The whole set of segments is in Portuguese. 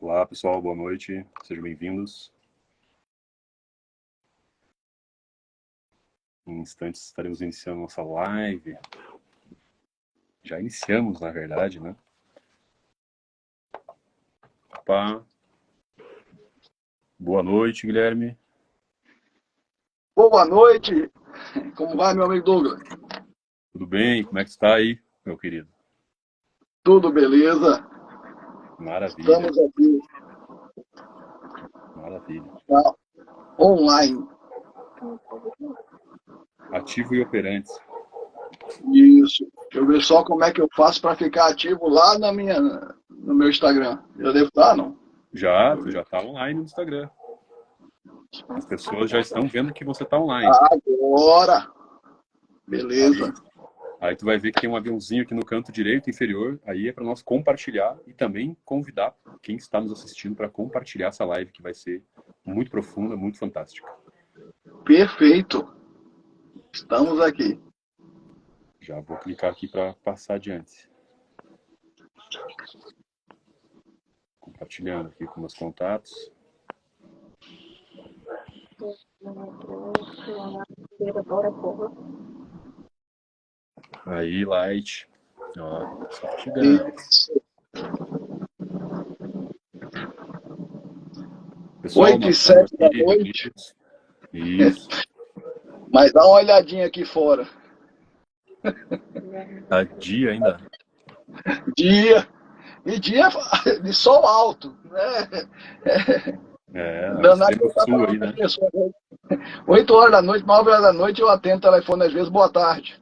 Olá, pessoal, boa noite, sejam bem-vindos. Em instantes estaremos iniciando nossa live. Já iniciamos, na verdade, né? Opa. Boa noite, Guilherme. Boa noite. Como vai, meu amigo Douglas? Tudo bem? Como é que está aí, meu querido? Tudo beleza? Maravilha. Estamos aqui Maravilha. online. Ativo e operante. Isso. Deixa eu ver só como é que eu faço para ficar ativo lá no meu Instagram. Já devo estar, não? Tu já está online no Instagram. As pessoas já estão vendo que você está online. Agora. Beleza. Aí tu vai ver que tem um aviãozinho aqui no canto direito inferior, aí é para nós compartilhar e também convidar quem está nos assistindo para compartilhar essa live que vai ser muito profunda, muito fantástica. Perfeito. Estamos aqui. Já vou clicar aqui para passar adiante. Compartilhando aqui com meus contatos. Aí, Light. Ó, tá chegando. Pessoal, 8 e 7 da noite. Isso. Mas dá uma olhadinha aqui fora. Tá dia ainda? Dia. E dia de sol alto, né? Extremo sul aí, né? 8 horas da noite, 9 horas da noite, eu atendo o telefone às vezes, boa tarde.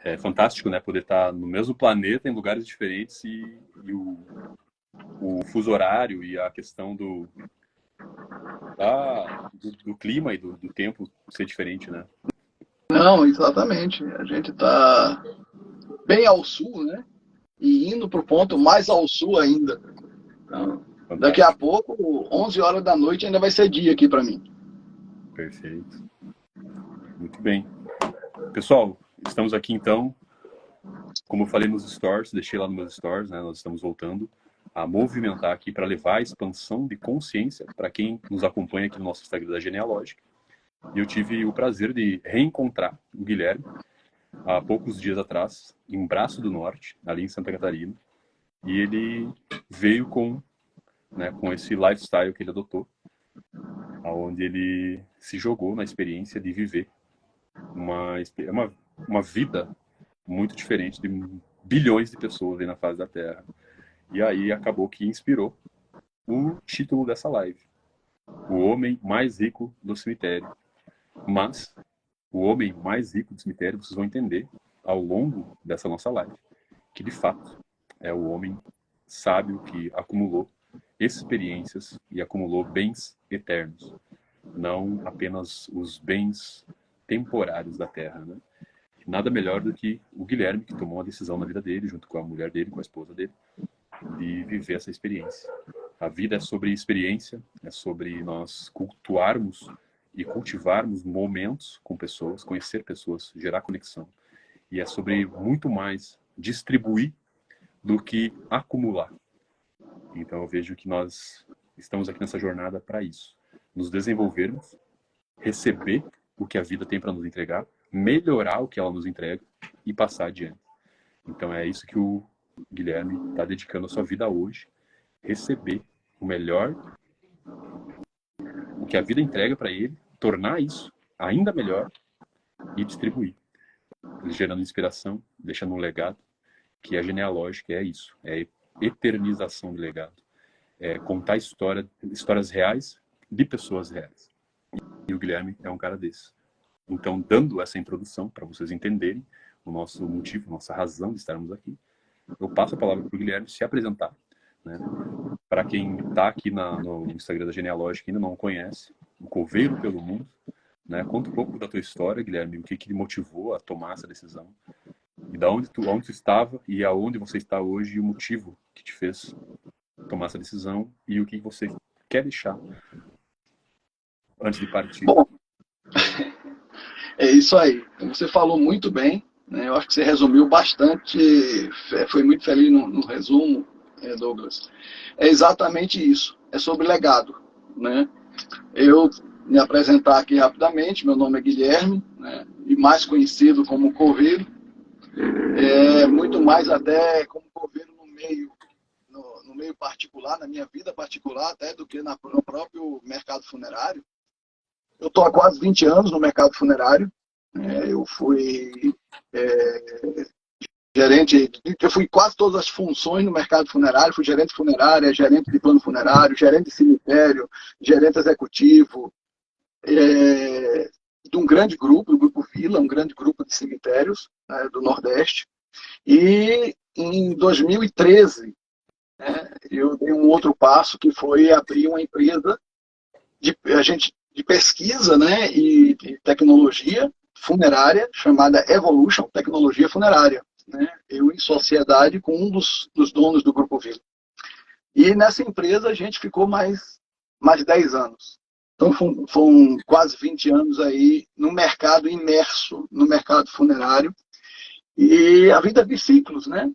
É fantástico, né? Poder estar no mesmo planeta, em lugares diferentes e o fuso horário e a questão do clima e do tempo ser diferente, né? Não, exatamente. A gente está bem ao sul, né? E indo para o ponto mais ao sul ainda. Então, daqui a pouco, 11 horas da noite, ainda vai ser dia aqui para mim. Perfeito. Muito bem. Pessoal, estamos aqui então, como eu falei nos stories, deixei lá nos meus stories, né? Nós estamos voltando a movimentar aqui para levar a expansão de consciência para quem nos acompanha aqui no nosso Instagram da Genealógica. E eu tive o prazer de reencontrar o Guilherme há poucos dias atrás, em Braço do Norte, ali em Santa Catarina. E ele veio com esse lifestyle que ele adotou, onde ele se jogou na experiência de viver uma vida muito diferente de bilhões de pessoas aí na face da Terra. E aí acabou que inspirou o título dessa live: O Homem Mais Rico do Cemitério. Mas o homem mais rico do cemitério, vocês vão entender ao longo dessa nossa live que de fato é o homem sábio que acumulou experiências e acumulou bens eternos, não apenas os bens temporários da Terra, né? Nada melhor do que o Guilherme, que tomou uma decisão na vida dele, junto com a mulher dele, com a esposa dele, de viver essa experiência. A vida é sobre experiência, é sobre nós cultuarmos e cultivarmos momentos com pessoas, conhecer pessoas, gerar conexão. E é sobre muito mais distribuir do que acumular. Então eu vejo que nós estamos aqui nessa jornada para isso. Nos desenvolvermos, receber o que a vida tem para nos entregar, melhorar o que ela nos entrega e passar adiante. Então é isso que o Guilherme está dedicando a sua vida hoje. Receber o melhor, o que a vida entrega para ele, tornar isso ainda melhor e distribuir. Gerando inspiração, deixando um legado, que a genealógica é isso, é eternização de legado. É contar histórias reais de pessoas reais. E o Guilherme é um cara desses. Então, dando essa introdução para vocês entenderem o nosso motivo, nossa razão de estarmos aqui, eu passo a palavra para o Guilherme se apresentar, né? Para quem está aqui no Instagram da Genealógica e ainda não conhece, o Coveiro pelo Mundo, né? Conta um pouco da tua história, Guilherme, o que te motivou a tomar essa decisão, e da onde tu estava e aonde você está hoje, e o motivo que te fez tomar essa decisão e o que você quer deixar antes de partir. Bom, é isso aí. Você falou muito bem, né? Eu acho que você resumiu bastante, foi muito feliz no resumo. Douglas. É exatamente isso. É sobre legado, né? Eu me apresentar aqui rapidamente. Meu nome é Guilherme, né? E mais conhecido como Coveiro. Muito mais até como Coveiro no meio particular, na minha vida particular, até do que no próprio mercado funerário. Eu estou há quase 20 anos no mercado funerário. Eu fui gerente, eu fui quase todas as funções no mercado funerário. Fui gerente funerário, gerente de plano funerário, gerente de cemitério, gerente executivo, de um grande grupo, o Grupo Vila, um grande grupo de cemitérios, né, do Nordeste. E em 2013, eu dei um outro passo, que foi abrir uma empresa de pesquisa, né, e de tecnologia funerária, chamada Evolution Tecnologia Funerária, né? Eu em sociedade com um dos donos do Grupo Vila. E nessa empresa a gente ficou mais 10 anos. Então foram quase 20 anos aí no mercado, imerso no mercado funerário. E a vida de ciclos, né?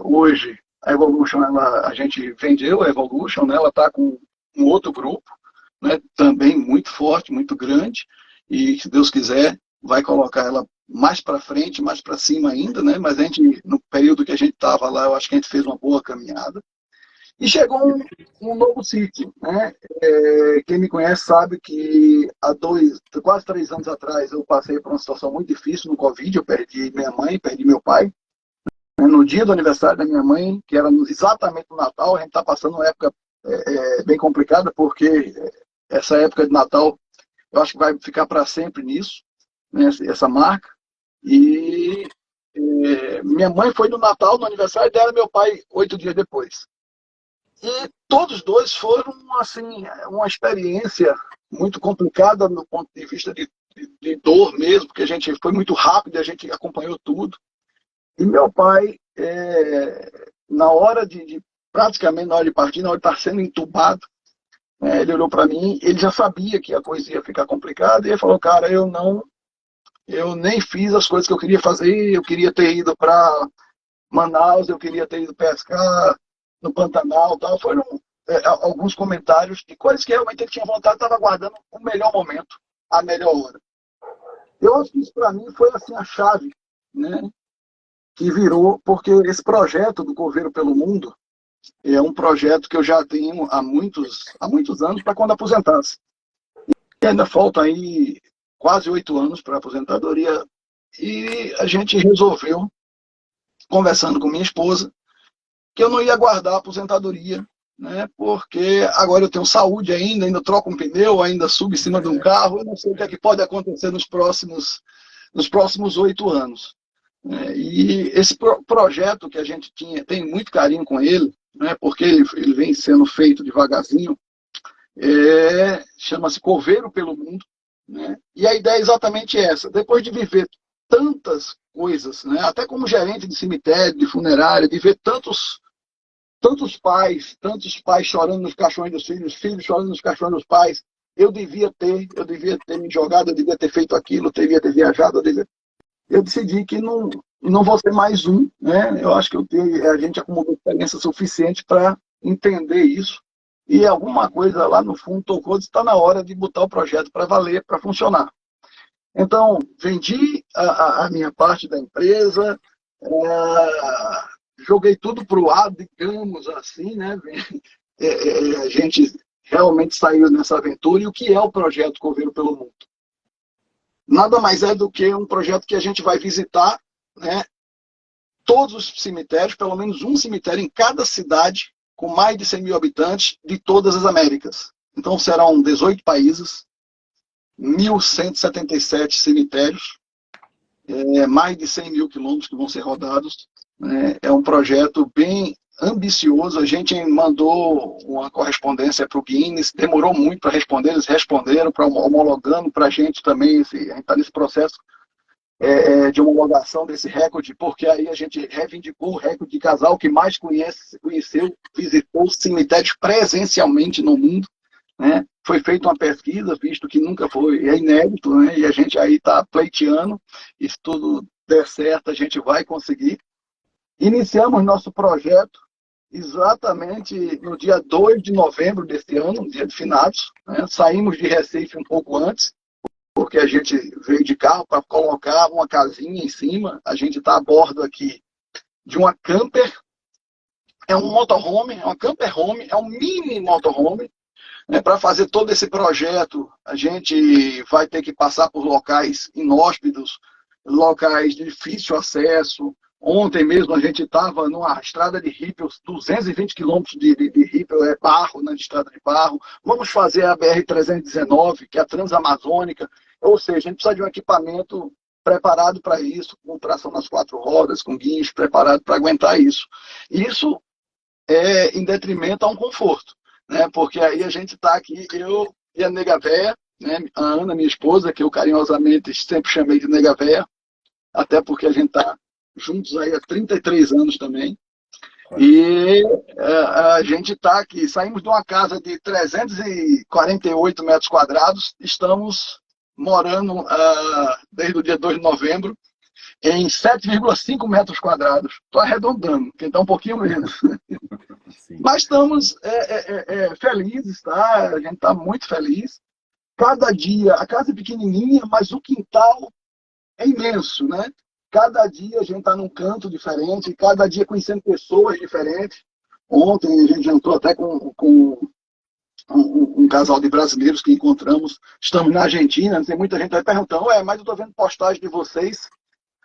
Hoje a Evolution, a gente vendeu a Evolution, né? Ela está com um outro grupo, né? Também muito forte, muito grande, e se Deus quiser vai colocar ela mais para frente, mais para cima ainda, né? Mas a gente, no período que a gente estava lá, eu acho que a gente fez uma boa caminhada. E chegou um novo ciclo, né? Quem me conhece sabe que há quase 3 anos atrás eu passei por uma situação muito difícil no Covid. Eu perdi minha mãe, perdi meu pai. No dia do aniversário da minha mãe, que era exatamente no Natal, a gente está passando uma época bem complicada, porque essa época de Natal eu acho que vai ficar para sempre nisso, né? Essa marca. E minha mãe foi no Natal, no aniversário dela, meu pai 8 dias depois. E todos dois foram, assim, uma experiência muito complicada do ponto de vista de dor mesmo, porque a gente foi muito rápido, a gente acompanhou tudo. E meu pai, praticamente na hora de partir, na hora de estar sendo entubado, ele olhou para mim, ele já sabia que a coisa ia ficar complicada, e ele falou, cara, eu nem fiz as coisas que eu queria fazer, eu queria ter ido para Manaus, eu queria ter ido pescar no Pantanal, tal. Foram alguns comentários de coisas que realmente ele tinha vontade, estava aguardando o melhor momento, a melhor hora. Eu acho que isso para mim foi assim a chave, né, que virou, porque esse projeto do Coveiro pelo Mundo é um projeto que eu já tenho há muitos anos para quando aposentasse. E ainda falta aí quase 8 anos para a aposentadoria, e a gente resolveu, conversando com minha esposa, que eu não ia guardar a aposentadoria, né? Porque agora eu tenho saúde ainda troco um pneu, ainda subo em cima de um carro, eu não sei o que é que pode acontecer nos próximos 8 anos. E esse projeto que a gente tem muito carinho com ele, né? Porque ele vem sendo feito devagarzinho, chama-se Coveiro pelo Mundo, né? E a ideia é exatamente essa. Depois de viver tantas coisas, né? Até como gerente de cemitério, de funerária, de ver tantos pais chorando nos caixões dos filhos chorando nos caixões dos pais. Eu devia ter me jogado, eu devia ter feito aquilo, eu devia ter viajado, eu decidi que não vou ser mais um, né? Eu acho que a gente acumulou experiência suficiente para entender isso, e alguma coisa lá no fundo tocou, está na hora de botar o projeto para valer, para funcionar. Então, vendi a minha parte da empresa, joguei tudo para o ar, digamos assim, né? A gente realmente saiu nessa aventura. E o que é o projeto Coveiro pelo Mundo? Nada mais é do que um projeto que a gente vai visitar, né, todos os cemitérios, pelo menos um cemitério em cada cidade, com mais de 100 mil habitantes, de todas as Américas. Então serão 18 países, 1.177 cemitérios, mais de 100 mil quilômetros que vão ser rodados. É um projeto bem ambicioso. A gente mandou uma correspondência para o Guinness, demorou muito para responder, eles responderam, homologando para a gente também. A gente está nesse processo de homologação desse recorde, porque aí a gente reivindicou o recorde de casal que mais conheceu, visitou cemitérios presencialmente no mundo, né? Foi feita uma pesquisa, visto que nunca foi, é inédito, né? E a gente aí está pleiteando, e se tudo der certo, a gente vai conseguir. Iniciamos nosso projeto exatamente no dia 2 de novembro deste ano, dia de finados, né? Saímos de Recife um pouco antes, porque a gente veio de carro para colocar uma casinha em cima. A gente está a bordo aqui de uma camper, é um motorhome, é uma camper home, é um mini motorhome. Para fazer todo esse projeto, a gente vai ter que passar por locais inóspitos, locais de difícil acesso. Ontem mesmo a gente estava numa estrada de ripio, 220 quilômetros de ripio, é barro, né, de estrada de barro. Vamos fazer a BR-319, que é a Transamazônica. Ou seja, a gente precisa de um equipamento preparado para isso, com tração nas 4 rodas, com guincho preparado para aguentar isso. Isso é em detrimento a um conforto, né? Porque aí a gente está aqui, eu e a Nega Véia, né? A Ana, minha esposa, que eu carinhosamente sempre chamei de Nega Véia, até porque a gente está juntos aí há 33 anos também. E a gente está aqui, saímos de uma casa de 348 metros quadrados, estamos morando desde o dia 2 de novembro em 7,5 metros quadrados. Estou arredondando, que está um pouquinho menos. Sim. Mas estamos felizes, tá? A gente está muito feliz. Cada dia, a casa é pequenininha, mas o quintal é imenso, né? Cada dia a gente está num canto diferente, cada dia conhecendo pessoas diferentes. Ontem a gente jantou até com um casal de brasileiros que encontramos. Estamos na Argentina, tem muita gente aí perguntando, mas eu estou vendo postagem de vocês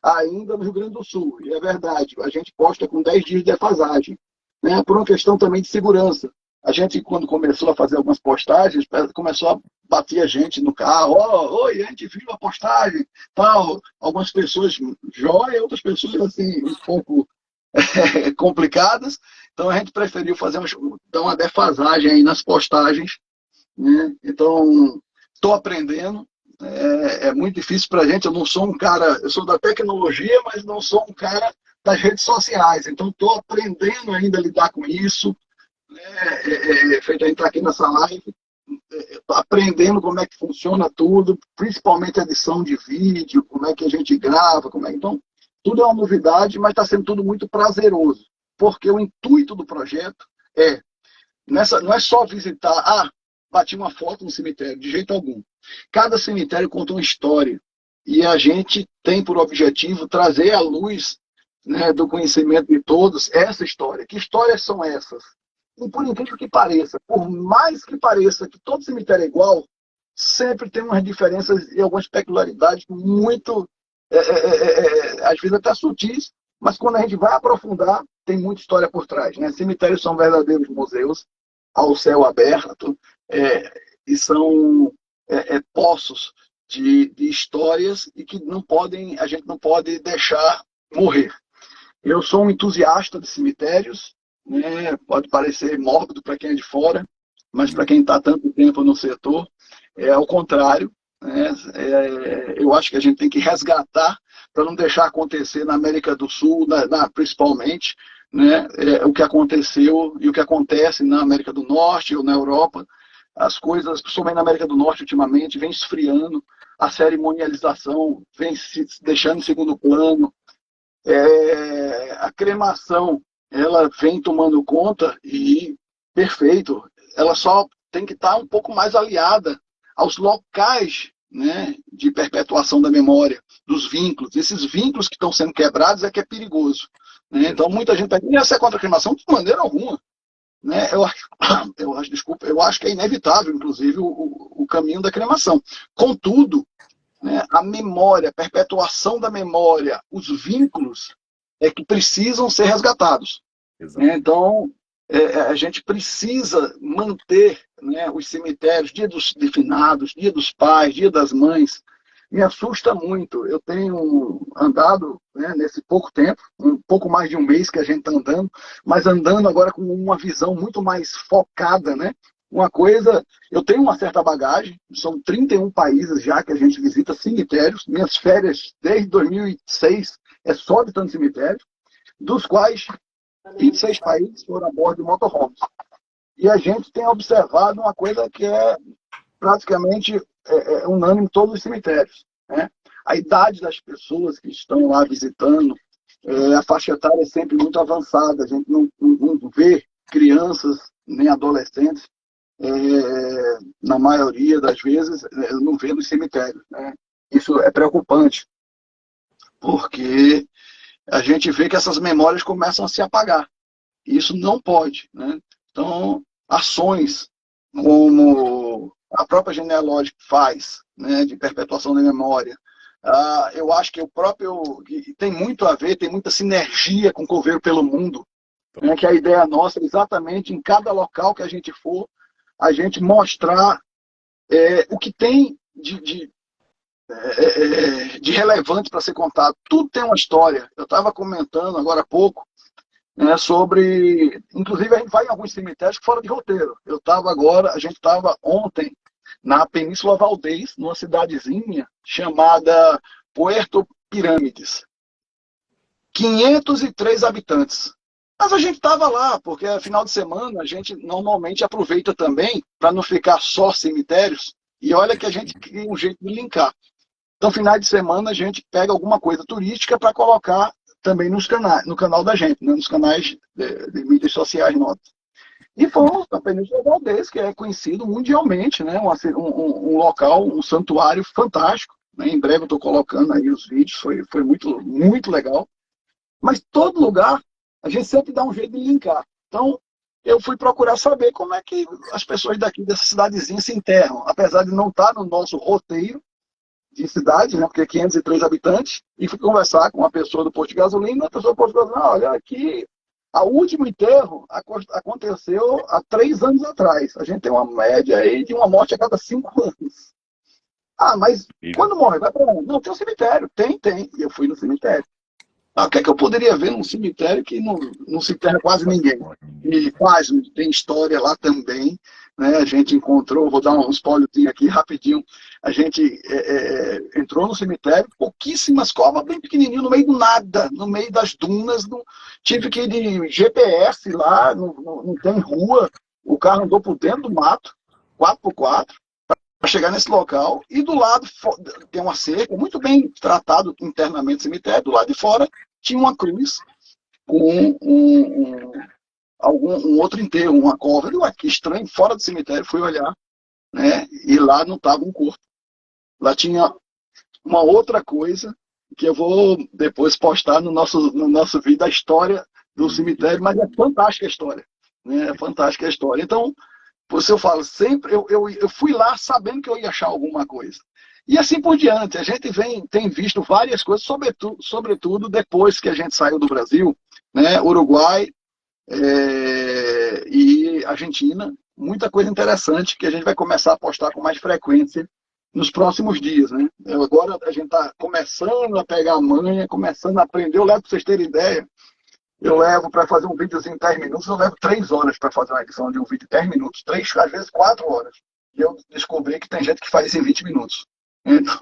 ainda no Rio Grande do Sul. E é verdade, a gente posta com 10 dias de defasagem, né? Por uma questão também de segurança. A gente, quando começou a fazer algumas postagens, começou a bater a gente no carro. Oi, a gente viu a postagem, tal. Algumas pessoas jóia, outras pessoas assim, um pouco complicadas. Então a gente preferiu dar uma defasagem aí nas postagens, né? Então, estou aprendendo. É muito difícil para a gente. Eu não sou um cara, eu sou da tecnologia, mas não sou um cara das redes sociais. Então, estou aprendendo ainda a lidar com isso. Feito a gente estar aqui nessa live, aprendendo como é que funciona tudo, principalmente a edição de vídeo, como é que a gente grava, então, tudo é uma novidade, mas está sendo tudo muito prazeroso, porque o intuito do projeto não é só visitar, bati uma foto no cemitério, de jeito algum. Cada cemitério conta uma história, e a gente tem por objetivo trazer à luz, né, do conhecimento de todos essa história. Que histórias são essas? E por incrível que pareça, por mais que pareça que todo cemitério é igual, sempre tem umas diferenças e algumas peculiaridades muito, às vezes até sutis, mas quando a gente vai aprofundar, tem muita história por trás, né? Cemitérios são verdadeiros museus, ao céu aberto, e são poços de histórias e que a gente não pode deixar morrer. Eu sou um entusiasta de cemitérios, né? Pode parecer mórbido para quem é de fora, mas para quem está tanto tempo no setor, é ao contrário, né? Eu acho que a gente tem que resgatar para não deixar acontecer na América do Sul, principalmente, né? O que aconteceu e o que acontece na América do Norte ou na Europa. As coisas, principalmente na América do Norte ultimamente, vem esfriando, a cerimonialização vem se deixando em segundo plano, a cremação ela vem tomando conta e perfeito, ela só tem que estar um pouco mais aliada aos locais, né, de perpetuação da memória, dos vínculos. Esses vínculos que estão sendo quebrados é que é perigoso, né? Então muita gente pensa, você é contra a cremação? De maneira alguma, né? Eu acho que é inevitável, inclusive, o caminho da cremação. Contudo, né, a memória, a perpetuação da memória, os vínculos que precisam ser resgatados. Então, a gente precisa manter, né, os cemitérios, dia dos finados, dia dos pais, dia das mães. Me assusta muito. Eu tenho andado, né, nesse pouco tempo, um pouco mais de um mês que a gente está andando, mas andando agora com uma visão muito mais focada, né? Uma coisa, eu tenho uma certa bagagem, são 31 países já que a gente visita cemitérios. Minhas férias desde 2006 é só visitando cemitério, dos quais 26 países foram a bordo de motorhomes. E a gente tem observado uma coisa que é praticamente unânime em todos os cemitérios, né? A idade das pessoas que estão lá visitando A faixa etária é sempre muito avançada, a gente não vê crianças nem adolescentes, na maioria das vezes, não vê nos cemitérios, né? Isso é preocupante, porque a gente vê que essas memórias começam a se apagar. Isso não pode, né? Então, ações como a própria genealógica faz, né, de perpetuação da memória, eu acho que o próprio tem muito a ver, tem muita sinergia com o Coveiro pelo Mundo, né, que a ideia nossa é exatamente em cada local que a gente for, a gente mostrar o que tem de relevante para ser contado. Tudo tem uma história. Eu estava comentando agora há pouco, né, sobre... Inclusive, a gente vai em alguns cemitérios fora de roteiro. A gente estava ontem na Península Valdez, numa cidadezinha chamada Puerto Pirâmides. 503 habitantes. Mas a gente estava lá, porque final de semana a gente normalmente aproveita também para não ficar só cemitérios. E olha que a gente cria um jeito de linkar. Então, final de semana, a gente pega alguma coisa turística para colocar também no canal da gente, né? Nos canais de mídias sociais nossos. E fomos na Península Valdez, que é conhecido mundialmente, né? Um local, um santuário fantástico. Né? Em breve eu estou colocando aí os vídeos, foi muito, muito legal. Mas todo lugar, a gente sempre dá um jeito de linkar. Então, eu fui procurar saber como é que as pessoas daqui dessa cidadezinha se enterram, apesar de não estar no nosso roteiro de cidade, né, porque é 503 habitantes, e fui conversar com uma pessoa do posto de gasolina, e a pessoa do posto de gasolina, olha, aqui, o último enterro aconteceu há 3 anos atrás. A gente tem uma média aí de uma morte a cada 5 anos. Mas quando morre, vai para onde? Não, tem um cemitério. Tem. E eu fui no cemitério. O que é que eu poderia ver num cemitério que não se enterra quase ninguém? E quase, tem história lá também, né? A gente encontrou, vou dar um spoilerzinho aqui rapidinho, a gente entrou no cemitério, pouquíssimas covas, bem pequenininho, no meio do nada, no meio das dunas, tive que ir de GPS lá, não tem rua, o carro andou por dentro do mato, 4x4, para chegar nesse local, e do lado tem uma cerca, muito bem tratado internamente o cemitério, do lado de fora tinha uma cruz com um outro enterro, uma cova. Eu, que estranho, fora do cemitério, fui olhar, né, e lá não estava um corpo. Lá tinha uma outra coisa que eu vou depois postar no nosso vídeo, a história do cemitério, mas é fantástica a história. Né, é fantástica a história. Então, por isso eu falo, sempre eu fui lá sabendo que eu ia achar alguma coisa. E assim por diante, a gente tem visto várias coisas, sobretudo depois que a gente saiu do Brasil, né, Uruguai e Argentina, muita coisa interessante que a gente vai começar a postar com mais frequência nos próximos dias. Né? Agora a gente está começando a pegar a manha, começando a aprender. Eu levo para vocês terem ideia, eu levo para fazer um videozinho de 10 minutos, eu levo 3 horas para fazer uma edição de um vídeo de 10 minutos, 3, às vezes 4 horas. E eu descobri que tem gente que faz isso em 20 minutos. Então,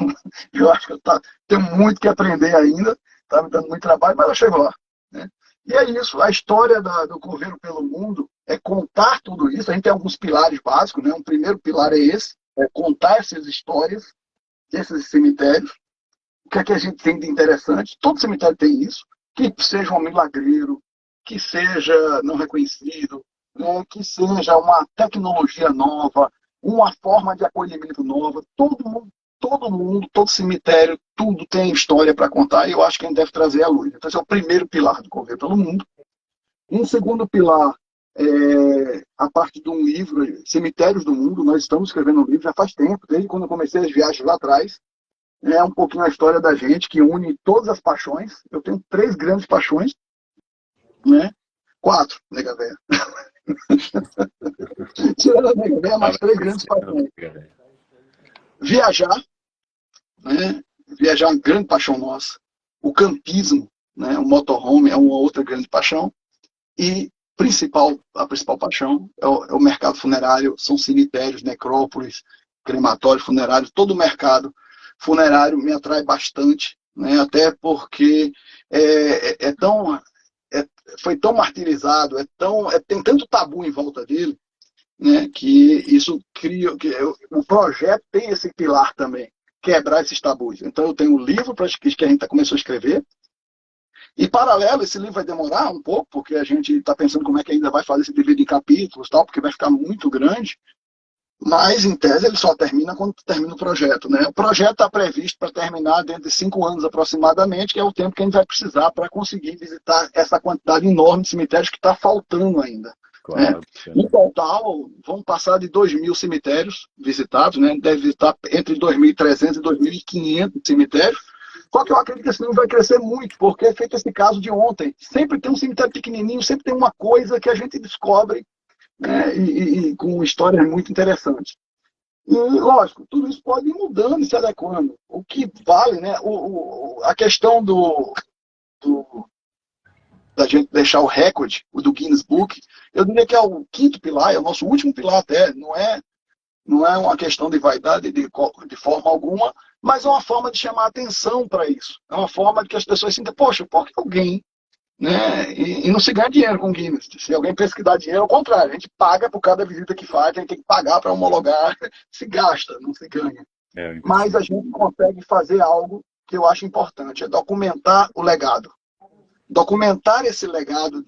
eu acho que eu tenho muito que aprender ainda, está me dando muito trabalho, mas eu chego lá. Né? E é isso, a história do Coveiro pelo Mundo é contar tudo isso. A gente tem alguns pilares básicos, né? Um primeiro pilar é esse, é contar essas histórias desses cemitérios. O que é que a gente tem de interessante? Todo cemitério tem isso. Que seja um milagreiro, que seja não reconhecido, né, que seja uma tecnologia nova, uma forma de acolhimento nova. Todo mundo, todo cemitério, tudo tem história para contar e eu acho que a gente deve trazer à luz. Então, esse é o primeiro pilar do Coveiro pelo Mundo. Um segundo pilar é a parte de um livro, Cemitérios do Mundo. Nós estamos escrevendo um livro já faz tempo, desde quando eu comecei as viagens lá atrás. É um pouquinho a história da gente, que une todas as paixões. Eu tenho 3 grandes paixões, né? 4, nega véia. Tirando a nega véia, mais 3 grandes paixões. Viajar, né? Viajar é uma grande paixão nossa. O campismo, né? O motorhome é uma outra grande paixão. E a principal paixão é o mercado funerário. São cemitérios, necrópolis, crematórios, funerários, todo o mercado funerário me atrai bastante, né? Até porque foi tão martirizado, tem tanto tabu em volta dele, né? Que isso cria, o projeto tem esse pilar também, quebrar esses tabus. Então eu tenho um livro que a gente começou a escrever, E paralelo, esse livro vai demorar um pouco, porque a gente está pensando como é que ainda vai fazer esse dividir em capítulos, tal, porque vai ficar muito grande. Mas, em tese, ele só termina quando termina o projeto, né? O projeto está previsto para terminar dentro de 5 anos aproximadamente, que é o tempo que a gente vai precisar para conseguir visitar essa quantidade enorme de cemitérios que está faltando ainda. Claro. Né? No total, vamos passar de 2.000 cemitérios visitados, né? Deve visitar entre 2.300 e 2.500 cemitérios. Só que eu acredito que esse número vai crescer muito, porque é feito esse caso de ontem. Sempre tem um cemitério pequenininho, sempre tem uma coisa que a gente descobre, né, e com histórias muito interessantes. E, lógico, tudo isso pode ir mudando e se adequando. O que vale, né, a questão da gente deixar o recorde, o do Guinness Book, eu diria que é o 5º pilar, é o nosso último pilar até, não é uma questão de vaidade de forma alguma, mas é uma forma de chamar atenção para isso. É uma forma de que as pessoas sintam, poxa, por que alguém, né? E não se ganha dinheiro com Guinness. Se alguém pensa que dá dinheiro, ao contrário, a gente paga por cada visita que faz, a gente tem que pagar para homologar, se gasta, não se ganha. Mas a gente consegue fazer algo que eu acho importante, é documentar o legado. Documentar esse legado,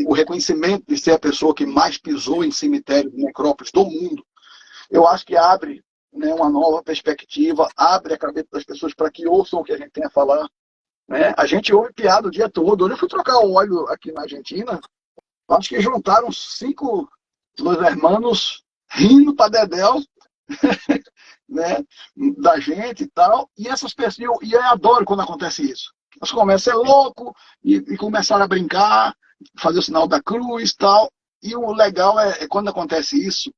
o reconhecimento de ser a pessoa que mais pisou em cemitérios e necrópolis do mundo, eu acho que abre, né, uma nova perspectiva, abre a cabeça das pessoas para que ouçam o que a gente tem a falar. Né? A gente ouve piada o dia todo. Hoje eu fui trocar o óleo aqui na Argentina, acho que juntaram 5 Los Hermanos rindo para dedéu, né, da gente e tal. E essas pessoas, e eu adoro quando acontece isso. Elas começam a ser louco e começaram a brincar, fazer o sinal da cruz e tal. E o legal é quando acontece isso,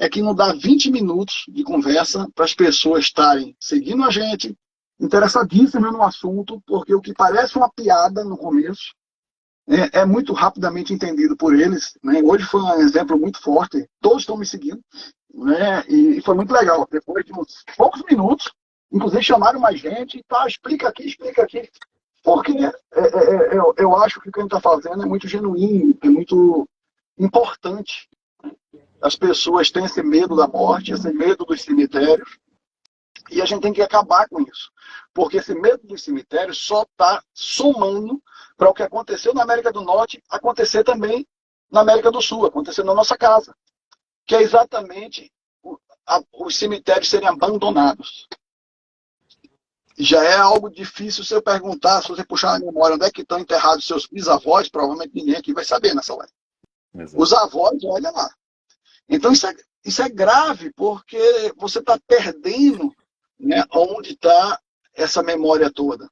é que não dá 20 minutos de conversa para as pessoas estarem seguindo a gente, interessadíssimas no assunto, porque o que parece uma piada no começo é muito rapidamente entendido por eles. Né? Hoje foi um exemplo muito forte, todos estão me seguindo, né? E foi muito legal. Depois de uns poucos minutos, inclusive chamaram mais gente, tá, explica aqui, porque eu acho que o que a gente está fazendo é muito genuíno, é muito importante. As pessoas têm esse medo da morte, esse medo dos cemitérios, e a gente tem que acabar com isso. Porque esse medo dos cemitérios só está somando para o que aconteceu na América do Norte acontecer também na América do Sul, acontecer na nossa casa. Que é exatamente os cemitérios serem abandonados. Já é algo difícil se eu perguntar, se você puxar na memória onde é que estão enterrados seus bisavós, provavelmente ninguém aqui vai saber nessa live. Exato. Os avós, olha lá. Então isso é grave, porque você está perdendo, né, onde está essa memória toda.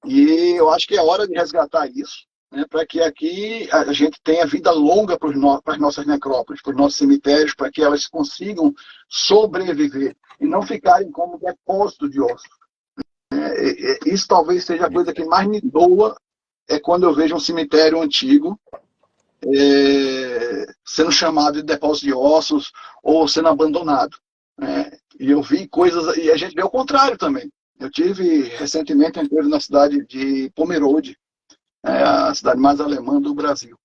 E eu acho que é hora de resgatar isso, né, para que aqui a gente tenha vida longa para as nossas necrópolis, para os nossos cemitérios, para que elas consigam sobreviver e não ficarem como depósito de ossos. Isso talvez seja a coisa que mais me doa, é quando eu vejo um cemitério antigo sendo chamado de depósito de ossos ou sendo abandonado. Né? E eu vi coisas, e a gente vê o contrário também. Eu tive recentemente na cidade de Pomerode, a cidade mais alemã do Brasil.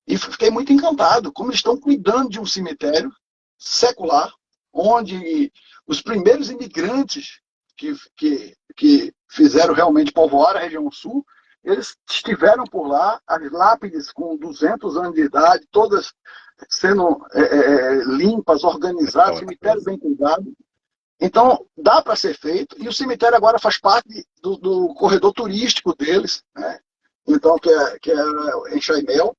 E fiquei muito encantado como eles estão cuidando de um cemitério secular, onde os primeiros imigrantes que fizeram realmente povoar a região sul, eles estiveram por lá, as lápides com 200 anos de idade, todas sendo limpas, organizadas, cemitério bem cuidado. Então, dá para ser feito, e o cemitério agora faz parte do corredor turístico deles, né? Então, que é Enxaimel,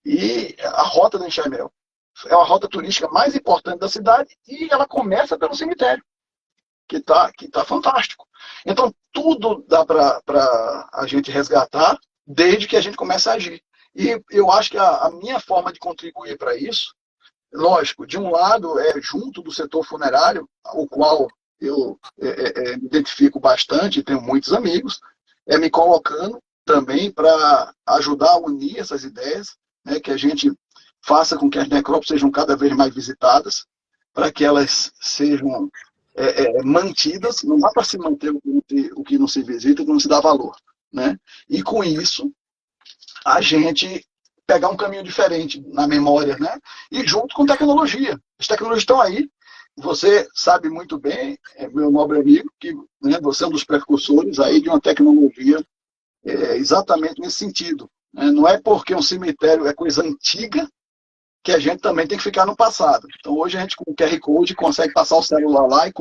e a rota do Enxaimel. É uma rota turística mais importante da cidade, e ela começa pelo cemitério, que tá fantástico. Então, tudo dá para a gente resgatar, desde que a gente comece a agir. E eu acho que a minha forma de contribuir para isso, lógico, de um lado junto do setor funerário, o qual eu me identifico bastante, tenho muitos amigos, me colocando também para ajudar a unir essas ideias, né, que a gente faça com que as necrópolis sejam cada vez mais visitadas, para que elas sejam mantidas. Não dá para se manter o que não se visita e que não se dá valor. Né? E com isso, a gente pegar um caminho diferente na memória, né? E junto com tecnologia. As tecnologias estão aí. Você sabe muito bem, meu nobre amigo, que, né, você é um dos precursores aí de uma tecnologia exatamente nesse sentido. Não é porque um cemitério é coisa antiga que a gente também tem que ficar no passado. Então, hoje a gente, com o QR Code, consegue passar o celular lá e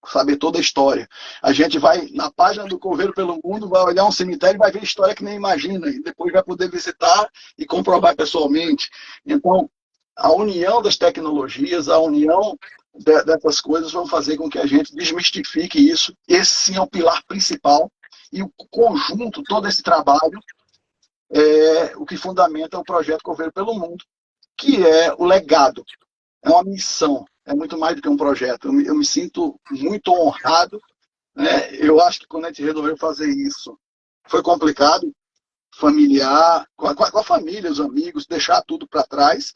saber toda a história. A gente vai na página do Coveiro pelo Mundo, vai olhar um cemitério e vai ver história que nem imagina, e depois vai poder visitar e comprovar pessoalmente. Então, a união das tecnologias, a união dessas coisas vão fazer com que a gente desmistifique isso. Esse sim é o pilar principal, e o conjunto, todo esse trabalho, é o que fundamenta o projeto Coveiro pelo Mundo, que é o legado, é uma missão, é muito mais do que um projeto. Eu me sinto muito honrado, né? Eu acho que quando a gente resolveu fazer isso, foi complicado, familiar, com a família, os amigos, deixar tudo para trás,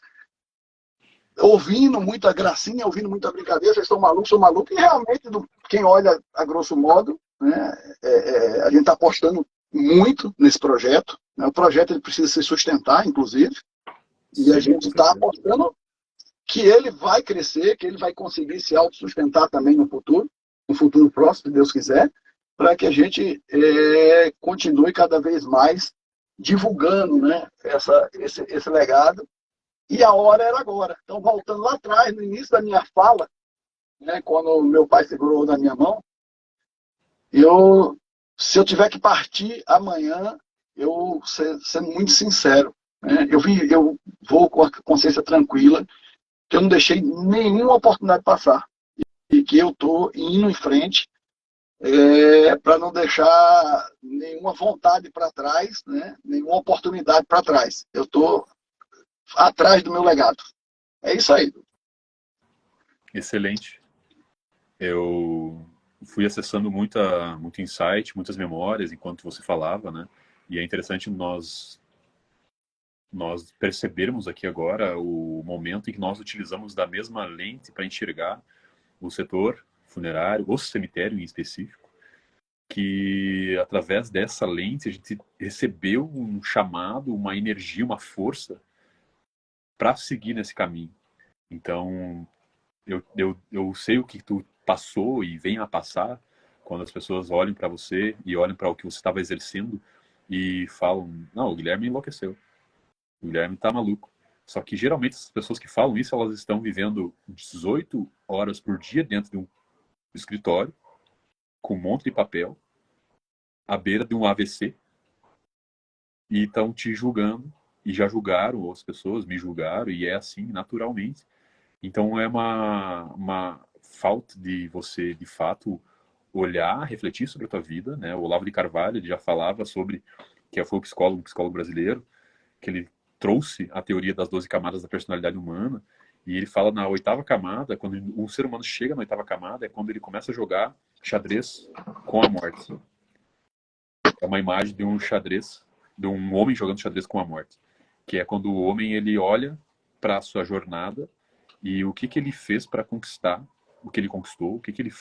ouvindo muita gracinha, ouvindo muita brincadeira, vocês estão malucos, sou maluco, e realmente, quem olha a grosso modo, né, a gente está apostando muito nesse projeto, né? O projeto ele precisa se sustentar, inclusive, e a gente está apostando que ele vai crescer, que ele vai conseguir se autossustentar também no futuro próximo, se Deus quiser, para que a gente continue cada vez mais divulgando, né, esse legado. E a hora era agora. Então, voltando lá atrás, no início da minha fala, né, quando meu pai segurou na minha mão, se eu tiver que partir amanhã, sendo muito sincero, né, eu vou com a consciência tranquila, que eu não deixei nenhuma oportunidade passar. E que eu estou indo em frente para não deixar nenhuma vontade para trás, né? Nenhuma oportunidade para trás. Eu estou atrás do meu legado. É isso aí. Excelente. Eu fui acessando muito insight, muitas memórias enquanto você falava, né? E é interessante nós percebermos aqui agora o momento em que nós utilizamos da mesma lente para enxergar o setor funerário, o cemitério em específico, que através dessa lente a gente recebeu um chamado, uma energia, uma força para seguir nesse caminho. Então, eu sei o que tu passou e vem a passar quando as pessoas olham para você e olham para o que você estava exercendo e falam, não, o Guilherme enlouqueceu. O Guilherme tá maluco. Só que geralmente as pessoas que falam isso, elas estão vivendo 18 horas por dia dentro de um escritório, com um monte de papel, à beira de um AVC, e estão te julgando, e já julgaram outras pessoas, me julgaram, e é assim, naturalmente. Então é uma falta de você, de fato, olhar, refletir sobre a tua vida, né? O Olavo de Carvalho, ele já falava sobre, que foi um psicólogo brasileiro, que ele trouxe a teoria das 12 camadas da personalidade humana, e ele fala na oitava camada, quando um ser humano chega na oitava camada, é quando ele começa a jogar xadrez com a morte. É uma imagem de um xadrez, de um homem jogando xadrez com a morte, que é quando o homem ele olha para a sua jornada e o que ele fez para conquistar, o que ele conquistou,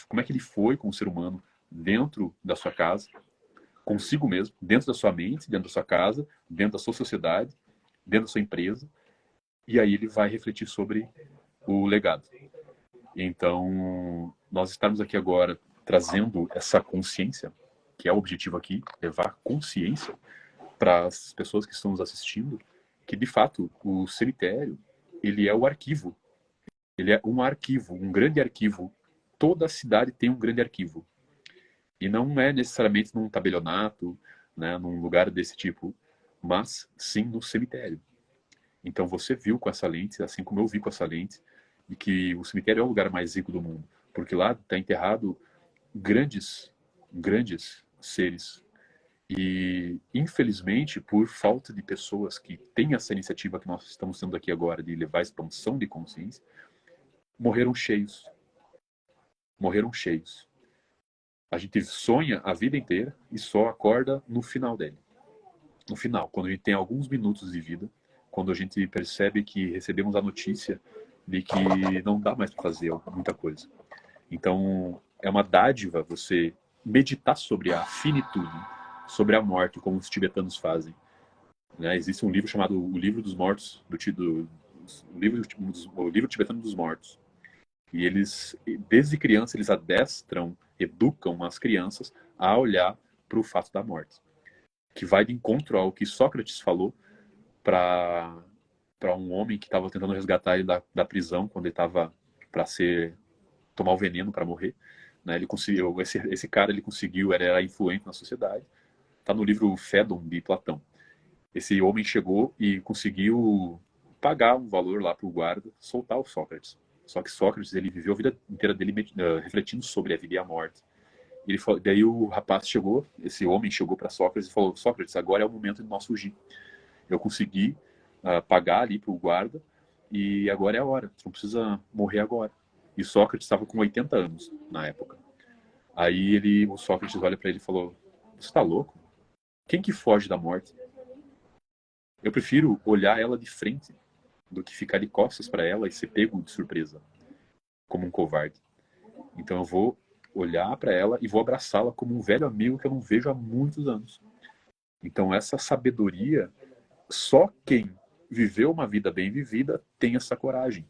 como é que ele foi como ser humano dentro da sua casa, consigo mesmo, dentro da sua mente, dentro da sua casa, dentro da sua sociedade, dentro da sua empresa, e aí ele vai refletir sobre o legado. Então, nós estamos aqui agora trazendo essa consciência, que é o objetivo aqui, levar consciência para as pessoas que estão nos assistindo, que de fato o cemitério, ele é o arquivo. Ele é um arquivo, um grande arquivo. Toda cidade tem um grande arquivo. E não é necessariamente num tabelionato, né, num lugar desse tipo, mas sim no cemitério. Então você viu com essa lente, assim como eu vi com essa lente, de que o cemitério é o lugar mais rico do mundo, porque lá está enterrado grandes seres. E, infelizmente, por falta de pessoas que têm essa iniciativa que nós estamos tendo aqui agora de levar a expansão de consciência, morreram cheios. Morreram cheios. A gente sonha a vida inteira e só acorda no final dele. No final, quando a gente tem alguns minutos de vida, quando a gente percebe que recebemos a notícia de que não dá mais para fazer muita coisa. Então, é uma dádiva você meditar sobre a finitude, sobre a morte, como os tibetanos fazem. Né? Existe um livro chamado O Livro dos Mortos, o livro tibetano dos mortos. E eles, desde criança, eles adestram, educam as crianças a olhar para o fato da morte. que vai de encontro ao que Sócrates falou para um homem que estava tentando resgatar ele da prisão quando ele estava para tomar o veneno para morrer, né? Ele conseguiu, esse cara ele conseguiu, ele era influente na sociedade. Está no livro Fédon de Platão. Esse homem chegou e conseguiu pagar um valor lá para o guarda soltar o Sócrates. Só que Sócrates ele viveu a vida inteira dele refletindo sobre a vida e a morte. Ele falou, daí o rapaz chegou, esse homem chegou para Sócrates e falou: Sócrates, agora é o momento de nós fugir. Eu consegui pagar ali para o guarda e agora é a hora. Você não precisa morrer agora. E Sócrates estava com 80 anos na época. Aí o Sócrates olha para ele e falou: você está louco? Quem que foge da morte? Eu prefiro olhar ela de frente do que ficar de costas para ela e ser pego de surpresa, como um covarde. Então eu vou olhar para ela e vou abraçá-la como um velho amigo que eu não vejo há muitos anos. Então essa sabedoria, só quem viveu uma vida bem vivida tem essa coragem,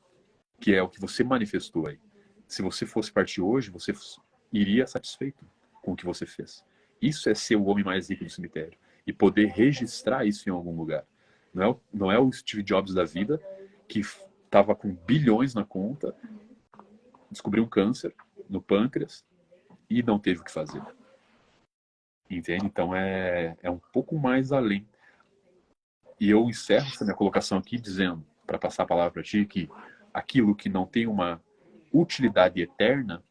que é o que você manifestou aí. Se você fosse partir hoje, você iria satisfeito com o que você fez. Isso é ser o homem mais rico do cemitério e poder registrar isso em algum lugar. Não é o Steve Jobs da vida que estava com bilhões na conta, descobriu um câncer no pâncreas e não teve o que fazer. Entende? Então é um pouco mais além. E eu encerro essa minha colocação aqui dizendo, para passar a palavra para ti, que aquilo que não tem uma utilidade eterna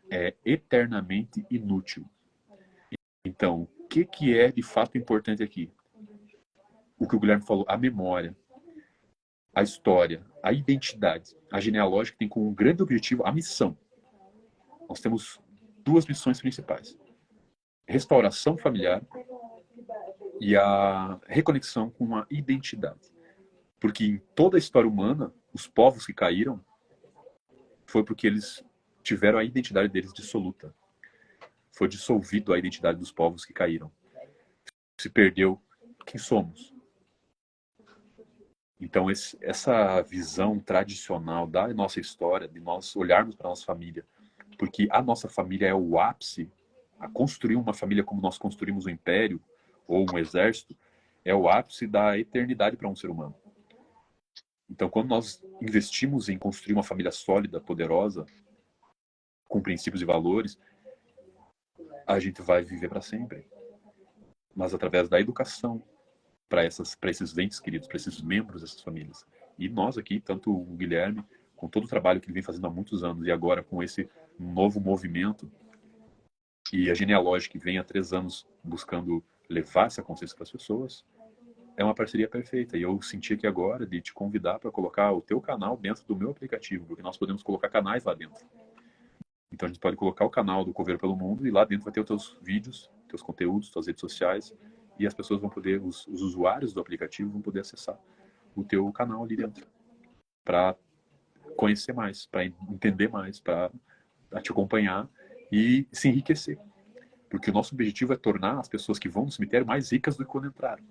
é eternamente inútil. Então, o que é de fato importante aqui? O que o Guilherme falou, a memória, a história, a identidade, a genealógica tem como um grande objetivo a missão. Nós temos duas missões principais: restauração familiar e a reconexão com a identidade. Porque em toda a história humana, os povos que caíram foi porque eles tiveram a identidade deles dissoluta. Foi dissolvido a identidade dos povos que caíram. Se perdeu quem somos. Então essa visão tradicional da nossa história, de nós olharmos para a nossa família, porque a nossa família é o ápice, a construir uma família como nós construímos um império ou um exército, é o ápice da eternidade para um ser humano. Então, quando nós investimos em construir uma família sólida, poderosa, com princípios e valores, a gente vai viver para sempre. Mas através da educação para esses entes queridos, para esses membros dessas famílias. E nós aqui, tanto o Guilherme, com todo o trabalho que ele vem fazendo há muitos anos, e agora com esse novo movimento, e a genealógica que vem há 3 anos buscando levar essa consciência para as pessoas, é uma parceria perfeita. E eu senti aqui agora de te convidar para colocar o teu canal dentro do meu aplicativo, porque nós podemos colocar canais lá dentro. Então a gente pode colocar o canal do Coveiro pelo Mundo e lá dentro vai ter os teus vídeos, teus conteúdos, tuas redes sociais, e as pessoas vão poder, os usuários do aplicativo vão poder acessar o teu canal ali dentro para conhecer mais, para entender mais, para te acompanhar e se enriquecer. Porque o nosso objetivo é tornar as pessoas que vão no cemitério mais ricas do que quando entraram.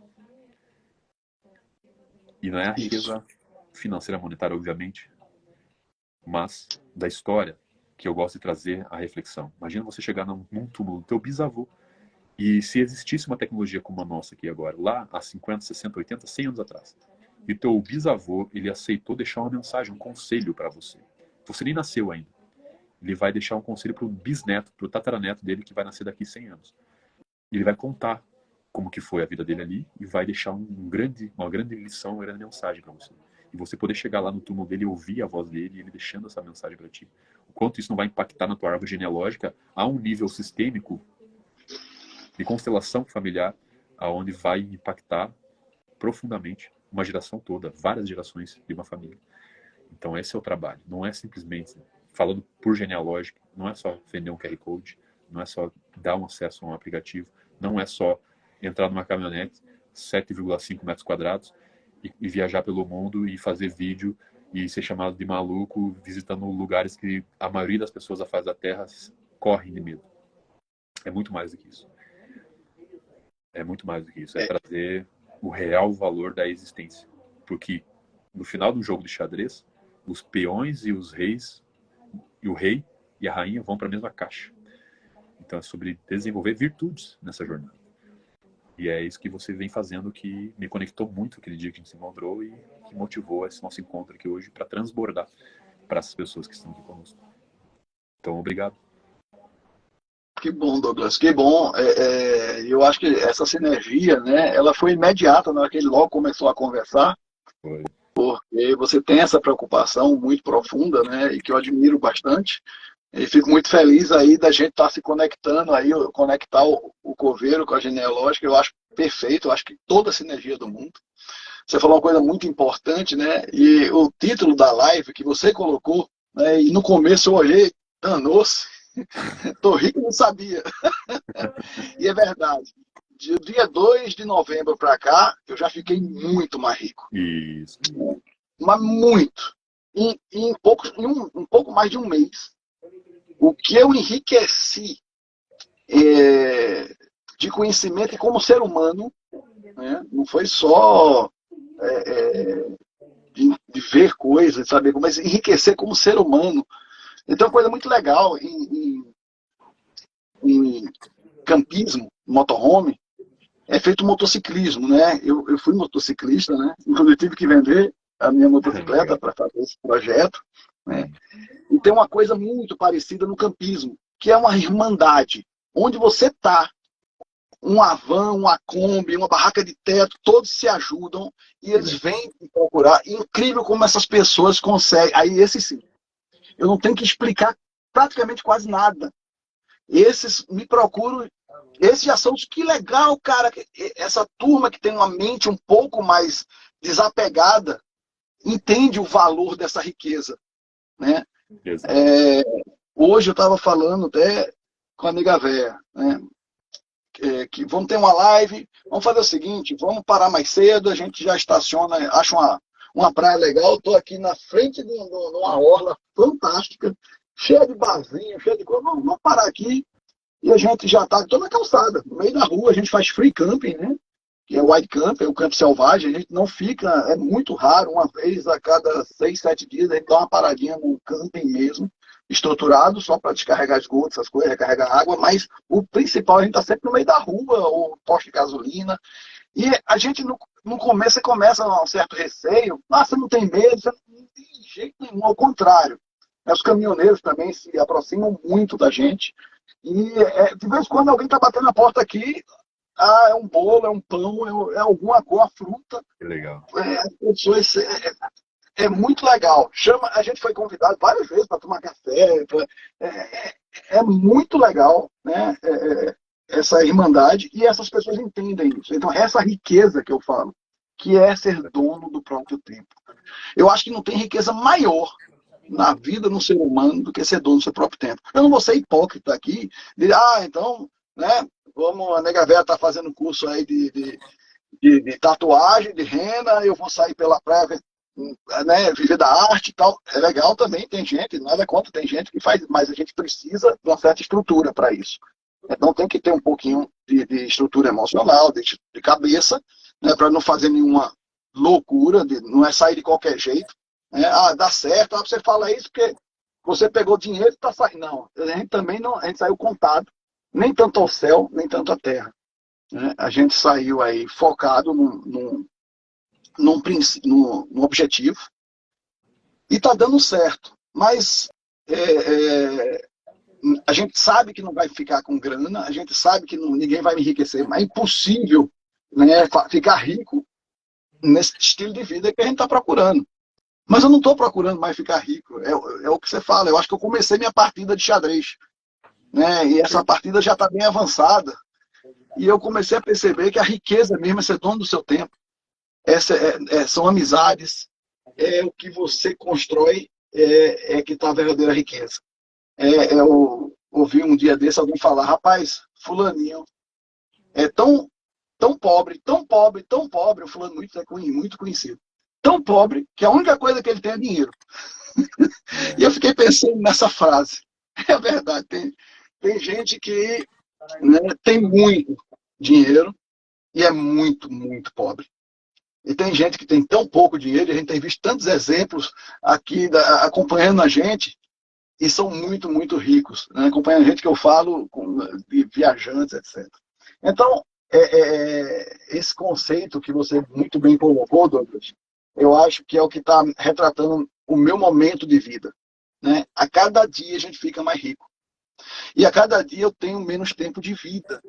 E não é a riqueza financeira monetária, obviamente, mas da história, que eu gosto de trazer a reflexão. Imagina você chegar num túmulo do teu bisavô e se existisse uma tecnologia como a nossa aqui agora, lá há 50, 60, 80, 100 anos atrás, e o teu bisavô, ele aceitou deixar uma mensagem, um conselho para você. Você nem nasceu ainda. Ele vai deixar um conselho para o bisneto, para o tataraneto dele, que vai nascer daqui 100 anos. Ele vai contar como que foi a vida dele ali e vai deixar uma grande lição, uma grande mensagem para você. E você poder chegar lá no túmulo dele e ouvir a voz dele e ele deixando essa mensagem para ti. O quanto isso não vai impactar na tua árvore genealógica a um nível sistêmico de constelação familiar, aonde vai impactar profundamente uma geração toda, várias gerações de uma família. Então esse é o trabalho. Não é simplesmente, falando por genealógica, não é só vender um QR Code, não é só dar um acesso a um aplicativo, não é só entrar numa caminhonete 7,5 metros quadrados e viajar pelo mundo e fazer vídeo e ser chamado de maluco visitando lugares que a maioria das pessoas da face da Terra correm de medo. É muito mais do que isso. É muito mais do que isso. É trazer o real valor da existência. Porque no final do jogo de xadrez, os peões e os reis, e o rei e a rainha vão para a mesma caixa. Então é sobre desenvolver virtudes nessa jornada. E é isso que você vem fazendo, que me conectou muito aquele dia que a gente se encontrou e que motivou esse nosso encontro aqui hoje para transbordar para essas pessoas que estão aqui conosco. Então, obrigado. Que bom, Douglas, que bom. Eu acho que essa sinergia, né, ela foi imediata na hora que ele logo começou a conversar, Foi. porque você tem essa preocupação muito profunda, né, e que eu admiro bastante. E fico muito feliz aí da gente estar se conectando aí, conectar o coveiro com a genealógica. Eu acho perfeito, eu acho que toda a sinergia do mundo. Você falou uma coisa muito importante, né? E o título da live que você colocou, né, e no começo eu olhei, danou-se, tô rico e não sabia. E é verdade. De dia 2 de novembro para cá, eu já fiquei muito mais rico. Isso. Mas muito. Um pouco mais de um mês. O que eu enriqueci de conhecimento e como ser humano, né? Não foi só de ver coisas, saber, mas enriquecer como ser humano. Então, uma coisa muito legal em campismo, motorhome, é feito motociclismo, né? Eu fui motociclista, né? Inclusive tive que vender a minha motocicleta para fazer esse projeto, né? E tem uma coisa muito parecida no campismo, que é uma irmandade, onde você está, uma van, uma Kombi, uma barraca de teto, todos se ajudam e eles vêm me procurar. E incrível como essas pessoas conseguem. Aí esse sim, eu não tenho que explicar praticamente quase nada. Esses me procuram, esses já são os que legal, cara. Essa turma que tem uma mente um pouco mais desapegada entende o valor dessa riqueza, né? Hoje eu estava falando até com a nega véia, né? Que vamos ter uma live, vamos fazer o seguinte, vamos parar mais cedo, a gente já estaciona, acha uma praia legal, estou aqui na frente de uma orla fantástica, cheia de barzinho, cheia de coisa, vamos parar aqui e a gente já está toda na calçada, no meio da rua, a gente faz free camping, né? Que é o wild camp, é o campo selvagem, a gente não fica, é muito raro, uma vez a cada 6, 7 dias, a gente dá uma paradinha no camping mesmo, estruturado só para descarregar esgoto, essas coisas, recarregar água, mas o principal, a gente está sempre no meio da rua, ou posto de gasolina, e a gente no começo começa um certo receio, você não tem medo, você não tem jeito nenhum, ao contrário. Os caminhoneiros também se aproximam muito da gente, e de vez em quando alguém está batendo na porta aqui, é um bolo, é um pão, é alguma coisa, fruta. Que legal. As pessoas é muito legal. A gente foi convidado várias vezes para tomar café. É muito legal, né? Essa irmandade, e essas pessoas entendem isso. Então, essa riqueza que eu falo, que é ser dono do próprio tempo. Eu acho que não tem riqueza maior na vida do ser humano do que ser dono do seu próprio tempo. Eu não vou ser hipócrita aqui, de, então, né? Vamos, a nega véia está fazendo curso aí de tatuagem, de renda, eu vou sair pela praia, né, viver da arte e tal. É legal também, tem gente, nada contra, tem gente que faz, mas a gente precisa de uma certa estrutura para isso. Então tem que ter um pouquinho de estrutura emocional, de cabeça, né, para não fazer nenhuma loucura, não é sair de qualquer jeito. Né? Dá certo, você fala isso porque você pegou dinheiro e está saindo. Não, a gente também não, a gente saiu contado, nem tanto ao céu, nem tanto à terra. Né? A gente saiu aí focado num objetivo e está dando certo. Mas a gente sabe que não vai ficar com grana, a gente sabe que ninguém vai me enriquecer, mas é impossível, né, ficar rico nesse estilo de vida que a gente está procurando. Mas eu não estou procurando mais ficar rico. É o que você fala. Eu acho que eu comecei minha partida de xadrez. Né? E essa partida já está bem avançada. E eu comecei a perceber que a riqueza mesmo é ser dono do seu tempo. São amizades, é o que você constrói, que está a verdadeira riqueza. Eu ouvi um dia desse alguém falar, rapaz, fulaninho é tão pobre, tão pobre, tão pobre, o fulano muito conhecido, tão pobre que a única coisa que ele tem é dinheiro. E eu fiquei pensando nessa frase. É verdade, tem gente que, né, tem muito dinheiro e é muito, muito pobre. E tem gente que tem tão pouco dinheiro, e a gente tem visto tantos exemplos aqui acompanhando a gente, e são muito, muito ricos. Né? Acompanhando a gente que eu falo, de viajantes, etc. Então, esse conceito que você muito bem colocou, Douglas, eu acho que é o que está retratando o meu momento de vida. Né? A cada dia a gente fica mais rico. E a cada dia eu tenho menos tempo de vida.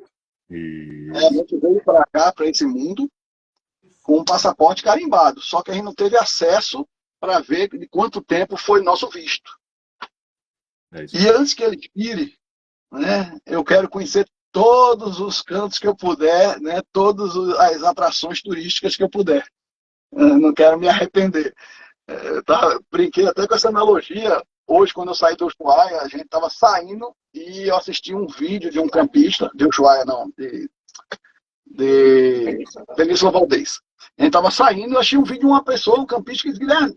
A gente veio para cá, para esse mundo, com um passaporte carimbado. Só que a gente não teve acesso para ver de quanto tempo foi nosso visto. E antes que ele expire, né, eu quero conhecer todos os cantos que eu puder, né, todas as atrações turísticas que eu puder. Eu não quero me arrepender. Brinquei até com essa analogia. Hoje, quando eu saí do Ushuaia, a gente estava saindo e eu assisti um vídeo de um campista, de Ushuaia não, de Península Valdez. A gente estava saindo e eu achei um vídeo de uma pessoa, um campista, que disse: Guilherme,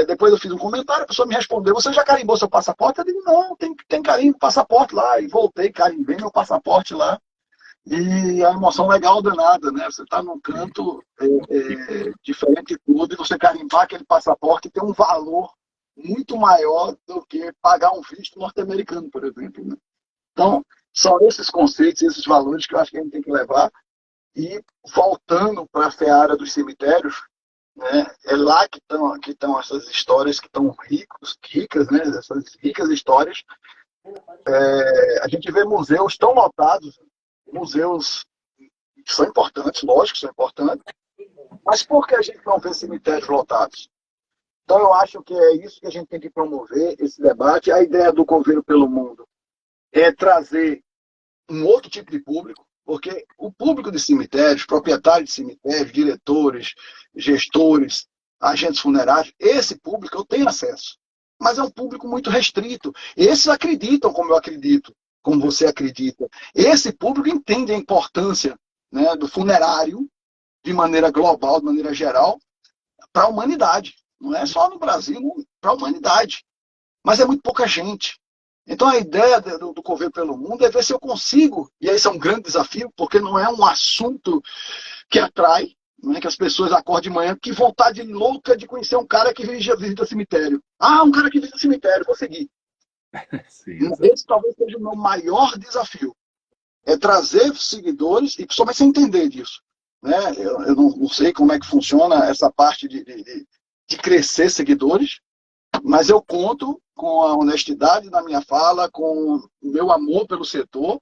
depois eu fiz um comentário, a pessoa me respondeu: você já carimbou seu passaporte? Eu digo: não, tem carimbo, passaporte lá. E voltei, carimbei meu passaporte lá. E a emoção legal danada, né? Você está num canto diferente de tudo, e você carimbar aquele passaporte tem um valor muito maior do que pagar um visto norte-americano, por exemplo. Né? Então, são esses conceitos, esses valores que eu acho que a gente tem que levar. E voltando para a seara dos cemitérios, né, é lá que estão essas histórias que estão ricas, né, essas ricas histórias. A gente vê museus tão lotados, museus que são importantes, lógico que são importantes, mas por que a gente não vê cemitérios lotados? Então eu acho que é isso que a gente tem que promover, esse debate. A ideia do Coveiro pelo Mundo é trazer um outro tipo de público, porque o público de cemitérios, proprietários de cemitérios, diretores, gestores, agentes funerários, esse público eu tenho acesso. Mas é um público muito restrito. Esses acreditam como eu acredito, como você acredita. Esse público entende a importância, né, do funerário de maneira global, de maneira geral, para a humanidade. Não é só no Brasil, para a humanidade. Mas é muito pouca gente. Então a ideia do Coveiro pelo Mundo é ver se eu consigo, e esse é um grande desafio, porque não é um assunto que atrai, não é que as pessoas acordem de manhã, que vontade louca de conhecer um cara que visita cemitério. Ah, um cara que visita cemitério, vou seguir. Sim, esse talvez seja o meu maior desafio. É trazer seguidores, e principalmente você entender disso. Né? Eu não sei como é que funciona essa parte de crescer seguidores, mas eu conto com a honestidade na minha fala, com o meu amor pelo setor,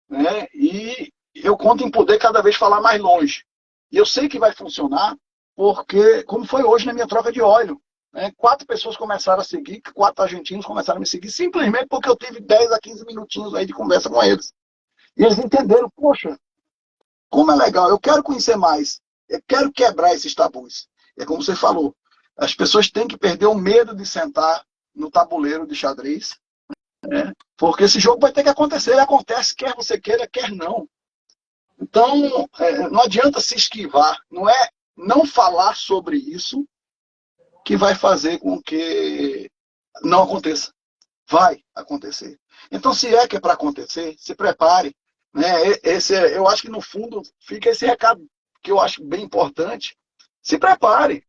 né? E eu conto em poder cada vez falar mais longe. E eu sei que vai funcionar, porque, como foi hoje na minha troca de óleo, né? 4 pessoas começaram a seguir, 4 argentinos começaram a me seguir, simplesmente porque eu tive 10 a 15 minutinhos aí de conversa com eles. E eles entenderam: poxa, como é legal, eu quero conhecer mais, eu quero quebrar esses tabus. É como você falou, as pessoas têm que perder o medo de sentar no tabuleiro de xadrez, né? Porque esse jogo vai ter que acontecer, ele acontece, quer você queira, quer não. Então, não adianta se esquivar, não é não falar sobre isso que vai fazer com que não aconteça. Vai acontecer. Então, se é que é para acontecer, se prepare. Né? Eu acho que, no fundo, fica esse recado que eu acho bem importante. Se prepare.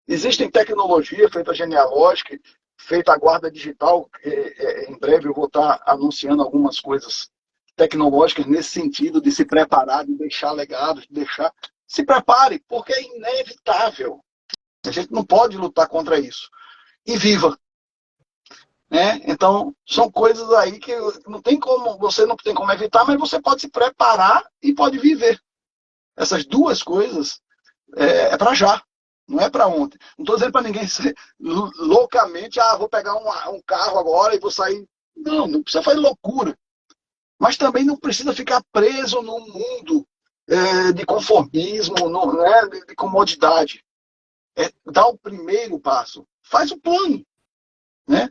Existem tecnologia feita genealógica, feita a guarda digital. Em breve eu vou estar anunciando algumas coisas tecnológicas nesse sentido de se preparar, de deixar legados, de deixar... Se prepare, porque é inevitável. A gente não pode lutar contra isso. E viva. Né? Então, são coisas aí que não tem como, você não tem como evitar, mas você pode se preparar e pode viver. Essas duas coisas é para já, não é para ontem. Não estou dizendo para ninguém ser loucamente: vou pegar um carro agora e vou sair. Não, não precisa fazer loucura. Mas também não precisa ficar preso num mundo de conformismo, né, de comodidade. Dá o primeiro passo. Faz o plano. Né?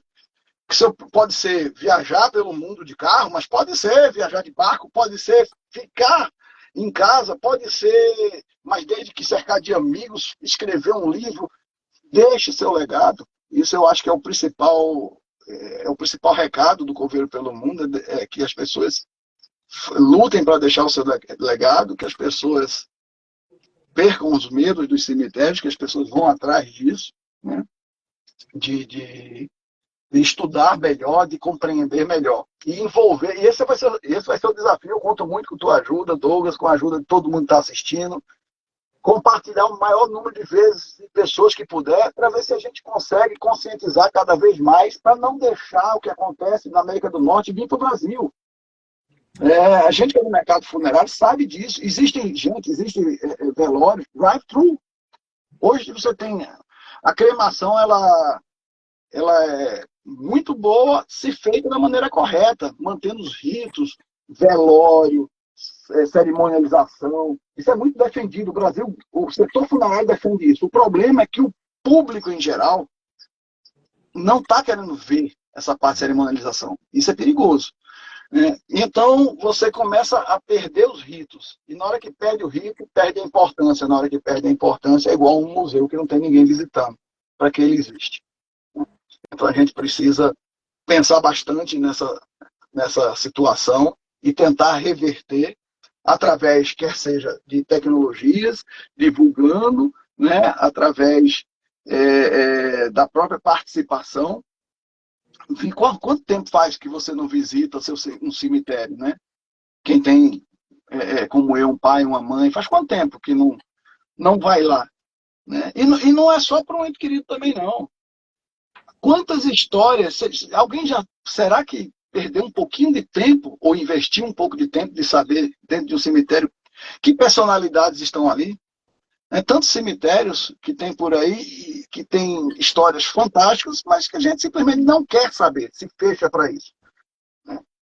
Pode ser viajar pelo mundo de carro, mas pode ser viajar de barco, pode ser ficar em casa, pode ser, mas desde que cercar de amigos, escrever um livro, deixe seu legado. Isso eu acho que é o principal recado do Coveiro pelo Mundo, é que as pessoas lutem para deixar o seu legado, que as pessoas percam os medos dos cemitérios, que as pessoas vão atrás disso, né? de de estudar melhor, de compreender melhor. E envolver, e esse vai ser o desafio, eu conto muito com tua ajuda, Douglas, com a ajuda de todo mundo que está assistindo, compartilhar o maior número de vezes de pessoas que puder, para ver se a gente consegue conscientizar cada vez mais, para não deixar o que acontece na América do Norte vir para o Brasil. A gente que é do mercado funerário sabe disso. Existe velórios, drive-thru. Hoje você tem a cremação, ela é muito boa se feita da maneira correta, mantendo os ritos, velório, cerimonialização. Isso é muito defendido. O Brasil, o setor funerário defende isso. O problema é que o público em geral não está querendo ver essa parte de cerimonialização. Isso é perigoso. Então, você começa a perder os ritos. E na hora que perde o rito, perde a importância. Na hora que perde a importância, é igual a um museu que não tem ninguém visitando. Para que ele existe? Então, a gente precisa pensar bastante nessa situação e tentar reverter através, quer seja de tecnologias, divulgando, né, através da própria participação. Enfim, quanto tempo faz que você não visita um cemitério, né? Quem tem, como eu, um pai, uma mãe, faz quanto tempo que não vai lá? Né? E não é só para um ente querido também, não. Quantas histórias, será que perdeu um pouquinho de tempo, ou investiu um pouco de tempo de saber, dentro de um cemitério, que personalidades estão ali? Tantos cemitérios que tem por aí, que tem histórias fantásticas, mas que a gente simplesmente não quer saber, se fecha para isso.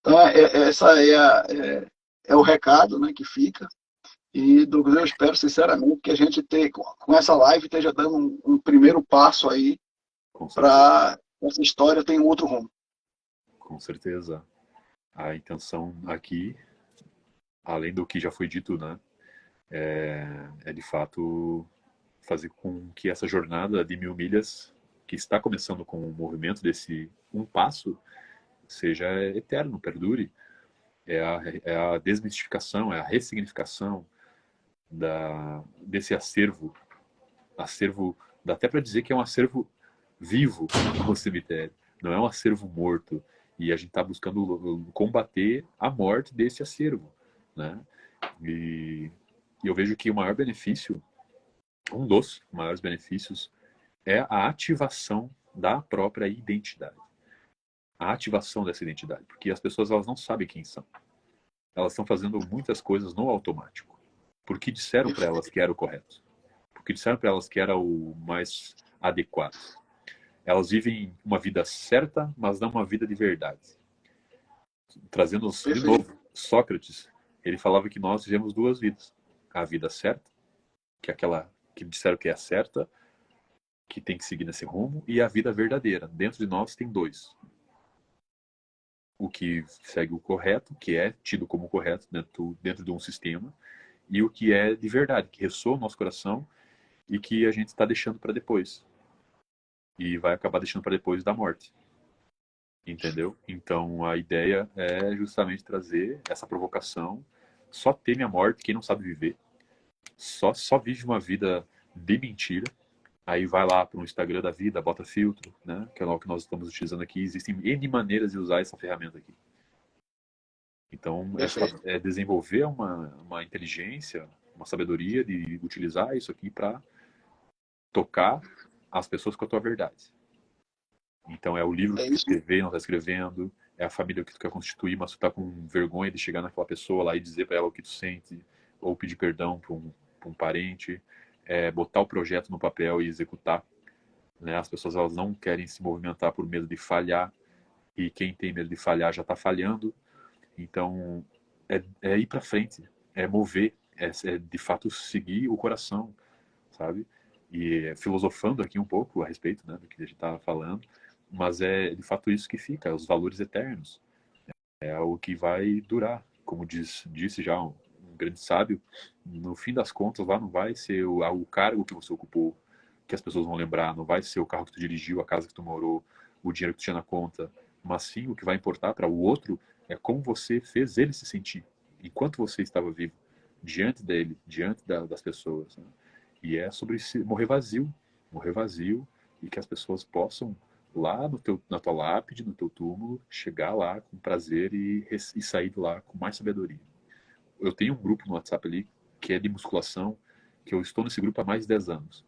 Então, essa é o recado, né, que fica. E, Douglas, eu espero sinceramente que a gente, com essa live, esteja dando um primeiro passo aí para essa história ter um outro rumo. Com certeza. A intenção aqui, além do que já foi dito, né, é de fato fazer com que essa jornada de 1000 milhas, que está começando com o movimento desse um passo, seja eterno, perdure. É a desmistificação, é a ressignificação desse acervo, dá até para dizer que é um acervo vivo no cemitério, não é um acervo morto. E a gente está buscando combater a morte desse acervo, né? E eu vejo que o maior benefício, um dos maiores benefícios, é a ativação da própria identidade. A ativação dessa identidade. Porque as pessoas, elas não sabem quem são. Elas estão fazendo muitas coisas no automático. Porque disseram para elas que era o correto. Porque disseram para elas que era o mais adequado. Elas vivem uma vida certa, mas não uma vida de verdade. Trazendo de novo Sócrates, ele falava que nós vivemos duas vidas. A vida certa, que é aquela que disseram que é a certa, que tem que seguir nesse rumo, e a vida verdadeira. Dentro de nós tem dois. O que segue o correto, que é tido como correto dentro de um sistema, e o que é de verdade, que ressoa no nosso coração e que a gente está deixando para depois. E vai acabar deixando para depois da morte. Entendeu? Então a ideia é justamente trazer essa provocação. Só teme a morte quem não sabe viver. Só vive uma vida de mentira. Aí vai lá para o Instagram da vida, bota filtro, né? Que é o que nós estamos utilizando aqui. Existem N maneiras de usar essa ferramenta aqui. Então, é desenvolver uma inteligência, uma sabedoria de utilizar isso aqui para tocar as pessoas com a tua verdade. Então, é o livro que tu escrever, não está escrevendo, é a família que tu quer constituir, mas tu tá com vergonha de chegar naquela pessoa lá e dizer para ela o que tu sente, ou pedir perdão para um parente, botar o projeto no papel e executar. Né? As pessoas, elas não querem se movimentar por medo de falhar, e quem tem medo de falhar já está falhando. Então, é ir para frente, é mover, é de fato seguir o coração, sabe? E filosofando aqui um pouco a respeito, né, do que a gente estava falando, mas é de fato isso que fica, os valores eternos. É o que vai durar. Como disse já um grande sábio, no fim das contas lá não vai ser o cargo que você ocupou que as pessoas vão lembrar, não vai ser o carro que tu dirigiu, a casa que tu morou, o dinheiro que tu tinha na conta, mas sim o que vai importar para o outro é como você fez ele se sentir enquanto você estava vivo, diante dele, diante das pessoas. Né? E é sobre morrer vazio, e que as pessoas possam lá na tua lápide, no teu túmulo, chegar lá com prazer e sair de lá com mais sabedoria. Eu tenho um grupo no WhatsApp ali que é de musculação, que eu estou nesse grupo há mais de 10 anos.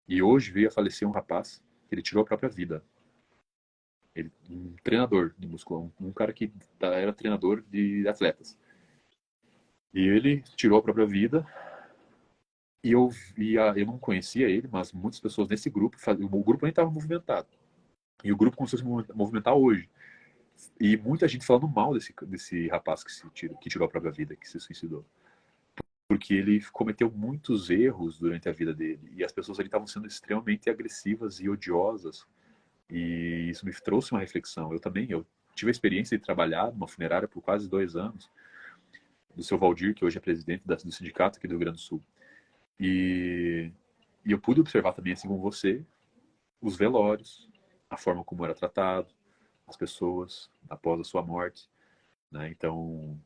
E hoje veio a falecer um rapaz que ele tirou a própria vida. Um treinador de musculação, um cara que era treinador de atletas. E ele tirou a própria vida. E eu não conhecia ele, mas muitas pessoas nesse grupo, o grupo nem estava movimentado. E o grupo começou a se movimentar hoje. E muita gente falando mal desse rapaz que tirou a própria vida, que se suicidou. Porque ele cometeu muitos erros durante a vida dele. E as pessoas ali estavam sendo extremamente agressivas e odiosas. E isso me trouxe uma reflexão. Eu tive a experiência de trabalhar numa funerária por quase 2 anos, do seu Valdir, que hoje é presidente do sindicato aqui do Rio Grande do Sul. E eu pude observar também, assim como você, os velórios, a forma como era tratado, as pessoas após a sua morte, né? Então,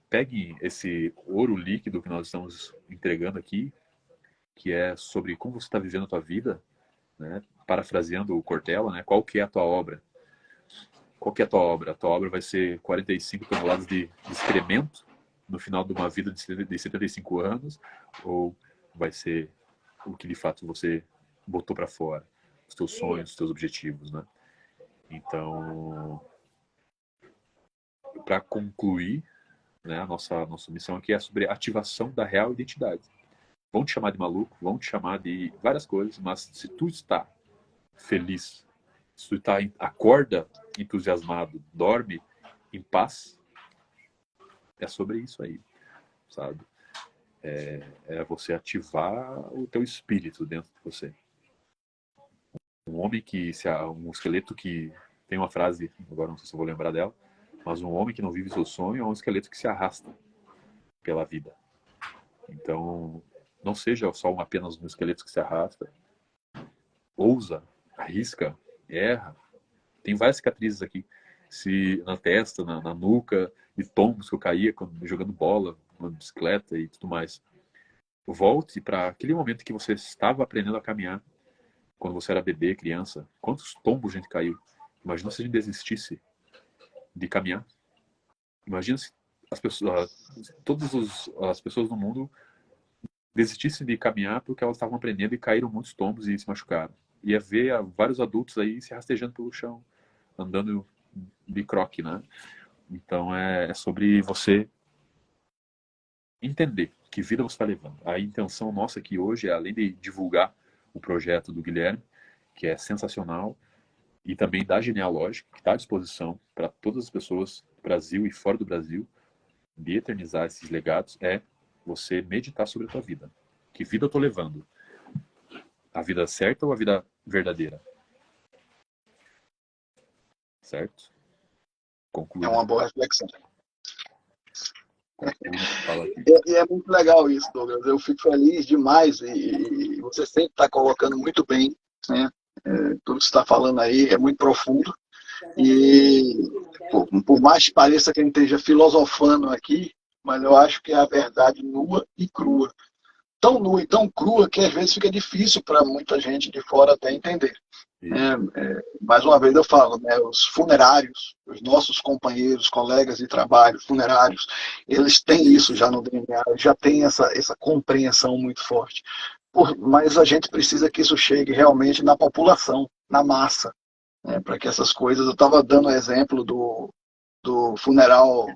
pegue esse ouro líquido que nós estamos entregando aqui, que é sobre como você está vivendo a tua vida, né? Parafraseando o Cortella, né? Qual que é a tua obra? Qual que é a tua obra? A tua obra vai ser 45 toneladas de excremento no final de uma vida de 75 anos, ou vai ser o que de fato você botou para fora, os teus sonhos, os teus objetivos, né? Então, para concluir, né, a nossa missão aqui é sobre a ativação da real identidade. Vão te chamar de maluco, vão te chamar de várias coisas, mas se tu está feliz, se tu está acorda entusiasmado, dorme em paz, é sobre isso aí, sabe? É você ativar o teu espírito dentro de você. Um esqueleto que tem uma frase, agora não sei se eu vou lembrar dela, mas um homem que não vive seu sonho é um esqueleto que se arrasta pela vida. Então, não seja só apenas um esqueleto que se arrasta. Ousa, arrisca, erra. Tem várias cicatrizes aqui, na testa, na nuca, de tombos que eu caía jogando bola, na bicicleta e tudo mais. Volte para aquele momento que você estava aprendendo a caminhar, quando você era bebê, criança. Quantos tombos a gente caiu? Imagina se a gente desistisse de caminhar. Imagina se as pessoas no mundo desistissem de caminhar porque elas estavam aprendendo e caíram muitos tombos e se machucaram. Ia ver vários adultos aí se rastejando pelo chão, andando de croque, né? Então é sobre você entender que vida você está levando. A intenção nossa aqui hoje é, além de divulgar o projeto do Guilherme, que é sensacional, e também da genealógica, que está à disposição para todas as pessoas do Brasil e fora do Brasil, de eternizar esses legados, é você meditar sobre a tua vida. Que vida eu estou levando? A vida certa ou a vida verdadeira? Certo? Conclui. É uma boa reflexão. Fala aqui. E é muito legal isso, Douglas. Eu fico feliz demais e você sempre está colocando muito bem, né? Tudo que você está falando aí é muito profundo. E por mais que pareça que a gente esteja filosofando aqui, mas eu acho que é a verdade nua e crua. Tão nua e tão crua que às vezes fica difícil para muita gente de fora até entender. Mais uma vez eu falo, né, os funerários, os nossos companheiros, colegas de trabalho, funerários, eles têm isso já no DNA, já têm essa compreensão muito forte. Mas a gente precisa que isso chegue realmente na população, na massa, né, para que essas coisas... Eu estava dando o exemplo do funeral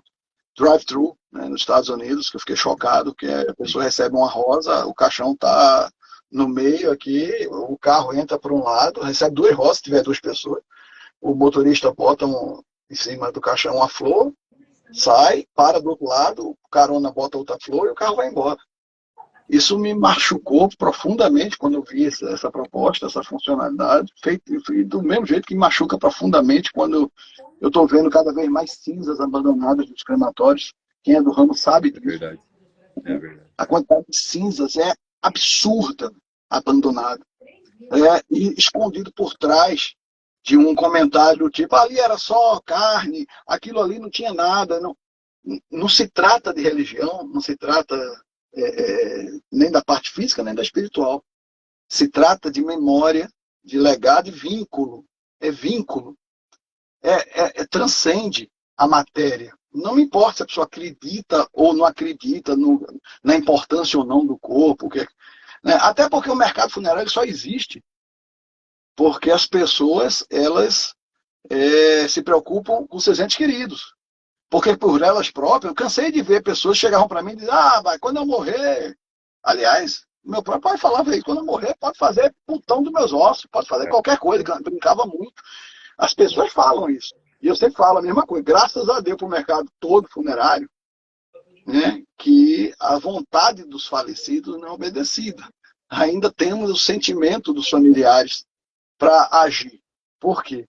drive-thru, né, nos Estados Unidos, que eu fiquei chocado, que a pessoa recebe uma rosa, o caixão está no meio aqui, o carro entra por um lado, recebe 2 rosas, se tiver 2 pessoas, o motorista bota em cima do caixão uma flor, sai, para do outro lado, o carona bota outra flor e o carro vai embora. Isso me machucou profundamente quando eu vi essa proposta, essa funcionalidade, feito do mesmo jeito que me machuca profundamente quando eu estou vendo cada vez mais cinzas abandonadas dos crematórios. Quem é do ramo sabe disso. Verdade. É verdade. A quantidade de cinzas é absurda, abandonada. E escondido por trás de um comentário do tipo, ali era só carne, aquilo ali não tinha nada. Não se trata de religião, não se trata nem da parte física, nem da espiritual. Se trata de memória, de legado e vínculo é vínculo, transcende a matéria. Não me importa se a pessoa acredita ou não acredita na importância ou não do corpo. Né? Até porque o mercado funerário só existe porque as pessoas elas se preocupam com seus entes queridos. Porque por elas próprias, eu cansei de ver pessoas que chegavam para mim e diziam, mas quando eu morrer... Aliás, meu próprio pai falava isso, quando eu morrer pode fazer putão dos meus ossos, pode fazer qualquer coisa, brincava muito. As pessoas falam isso. E eu sempre falo a mesma coisa. Graças a Deus para o mercado todo funerário, né, que a vontade dos falecidos não é obedecida. Ainda temos o sentimento dos familiares para agir. Por quê?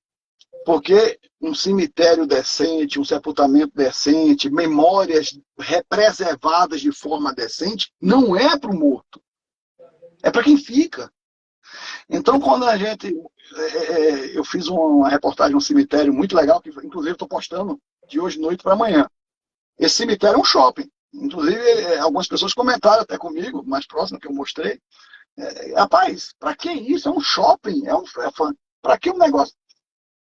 Porque um cemitério decente, um sepultamento decente, memórias preservadas de forma decente, não é para o morto. É para quem fica. Então, quando a gente... eu fiz uma reportagem num cemitério muito legal, que inclusive estou postando de hoje à noite para amanhã. Esse cemitério é um shopping. Inclusive, algumas pessoas comentaram até comigo, mais próximo que eu mostrei. Rapaz, para que isso? É um shopping. Para que um negócio?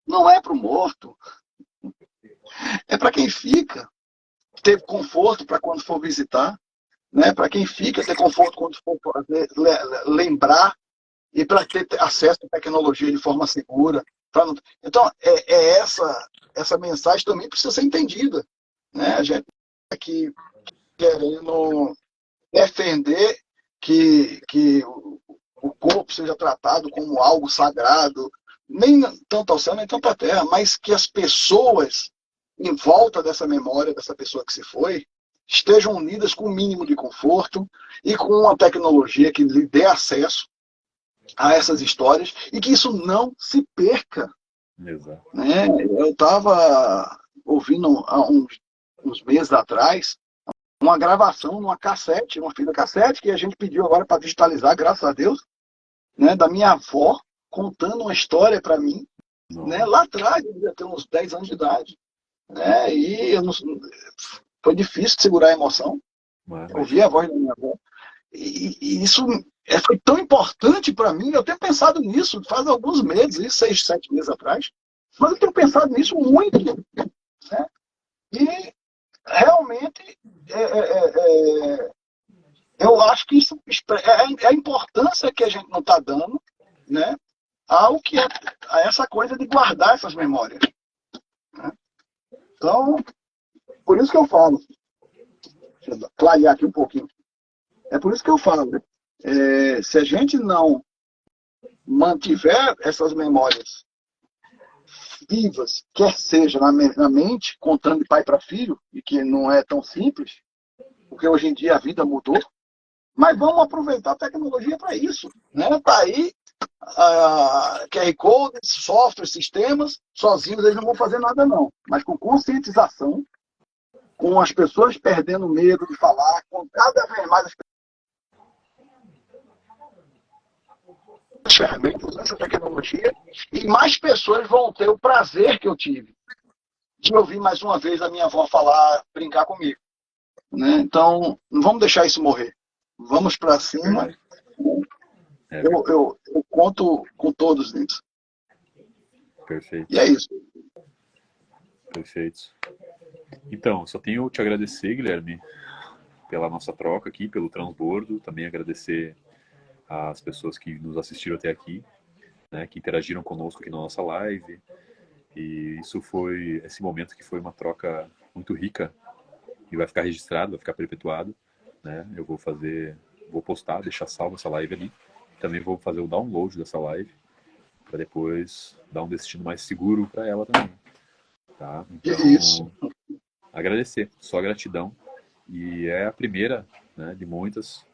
Não é para o morto. É para quem fica. Ter conforto para quando for visitar. Né? Para quem fica, ter conforto quando for lembrar. E para ter acesso à tecnologia de forma segura. Não... Então, essa mensagem também precisa ser entendida. Né? A gente está aqui querendo defender que o corpo seja tratado como algo sagrado, nem tanto ao céu, nem tanto à terra, mas que as pessoas em volta dessa memória, dessa pessoa que se foi, estejam unidas com o mínimo de conforto e com uma tecnologia que lhe dê acesso a essas histórias e que isso não se perca. Exato. Né? Eu estava ouvindo há uns meses atrás uma gravação numa cassete, uma fita cassete, que a gente pediu agora para digitalizar, graças a Deus, né, da minha avó contando uma história para mim, né, lá atrás, eu devia ter uns 10 anos de idade. Né, e foi difícil segurar a emoção, ouvir a voz da minha avó. E isso foi tão importante para mim, eu tenho pensado nisso faz alguns meses, 6, 7 meses atrás, mas eu tenho pensado nisso muito. Né, e realmente eu acho que isso é a importância que a gente não está dando, né, ao que a essa coisa de guardar essas memórias. Né? Então, por isso que eu falo, deixa eu clarear aqui um pouquinho, é por isso que eu falo, se a gente não mantiver essas memórias vivas, quer seja na mente, contando de pai para filho, e que não é tão simples, porque hoje em dia a vida mudou, mas vamos aproveitar a tecnologia para isso. Né? Tá aí, QR Code, software, sistemas, sozinhos eles não vão fazer nada não. Mas com conscientização, com as pessoas perdendo medo de falar, com cada vez mais as ferramentas, essa tecnologia, e mais pessoas vão ter o prazer que eu tive de ouvir mais uma vez a minha avó falar, brincar comigo. Né? Então, não vamos deixar isso morrer. Vamos para cima. Eu conto com todos nisso. Perfeito. E é isso. Perfeito. Então, só tenho te agradecer, Guilherme, pela nossa troca aqui, pelo transbordo. Também agradecer às pessoas que nos assistiram até aqui, né, que interagiram conosco aqui na nossa live. E isso foi esse momento que foi uma troca muito rica e vai ficar registrado, vai ficar perpetuado. Né? Eu vou postar, deixar salvo essa live ali. Também vou fazer o download dessa live para depois dar um destino mais seguro para ela também. Tá? Então, isso. Agradecer, só gratidão. E é a primeira, né, de muitas.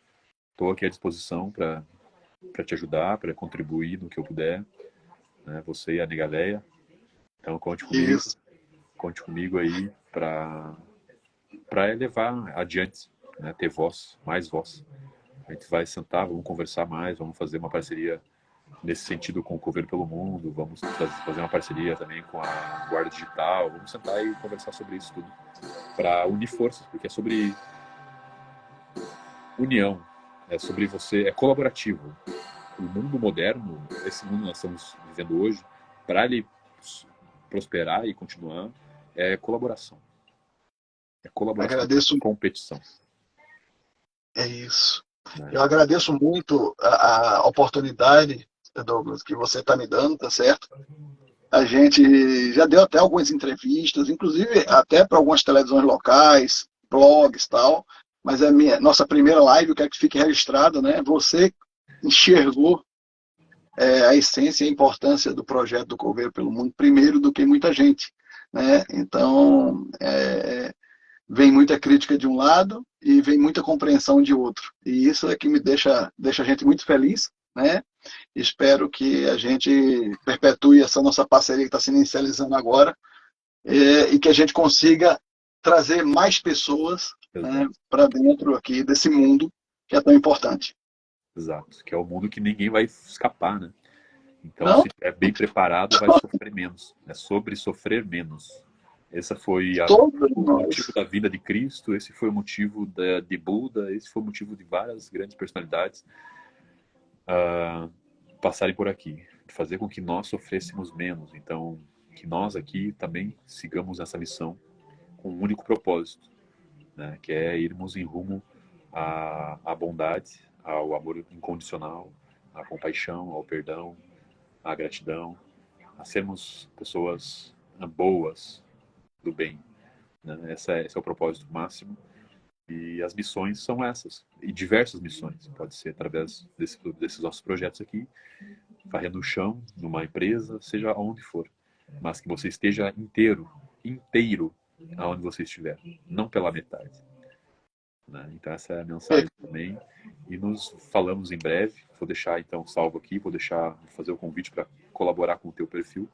Estou aqui à disposição para te ajudar, para contribuir no que eu puder. Né? Você e a Negaleia. Então conte comigo. Isso. Conte comigo aí para levar adiante, né? Ter voz, mais voz. A gente vai sentar, vamos conversar mais, vamos fazer uma parceria nesse sentido com o Coveiro pelo Mundo, vamos fazer uma parceria também com a Guarda Digital, vamos sentar e conversar sobre isso tudo, para unir forças, porque é sobre união, é sobre é colaborativo. O mundo moderno, esse mundo que nós estamos vivendo hoje, para ele prosperar e continuar, é colaboração. É colaboração, Agradeço. competição. É isso. Né? Eu agradeço muito a oportunidade, Douglas, que você está me dando, tá certo? A gente já deu até algumas entrevistas, inclusive até para algumas televisões locais, blogs e tal, mas é nossa primeira live, eu quero que fique registrada, né? Você enxergou a essência e a importância do projeto do Coveiro pelo Mundo primeiro do que muita gente, né? Então, vem muita crítica de um lado e vem muita compreensão de outro. E isso é que me deixa a gente muito feliz, né? Espero que a gente perpetue essa nossa parceria que está se inicializando agora e que a gente consiga trazer mais pessoas, né, para dentro aqui desse mundo que é tão importante. Exato, que é o mundo que ninguém vai escapar, né? Então, Não? se é bem preparado, vai sofrer menos. É sobre sofrer menos. Esse foi Todos o motivo nós. da vida de Cristo, esse foi o motivo de Buda, esse foi o motivo de várias grandes personalidades passarem por aqui. Fazer com que nós sofrêssemos menos. Então, que nós aqui também sigamos essa missão com um único propósito, né? Que é irmos em rumo à bondade, ao amor incondicional, à compaixão, ao perdão, à gratidão, a sermos pessoas boas, do bem. Né? Esse é o propósito máximo. E as missões são essas. E diversas missões. Pode ser através desses nossos projetos aqui, varrendo o chão, numa empresa, seja onde for. Mas que você esteja inteiro, aonde você estiver. Não pela metade. Né? Então essa é a mensagem também. E nos falamos em breve. Vou deixar então salvo aqui, vou fazer o convite para colaborar com o teu perfil.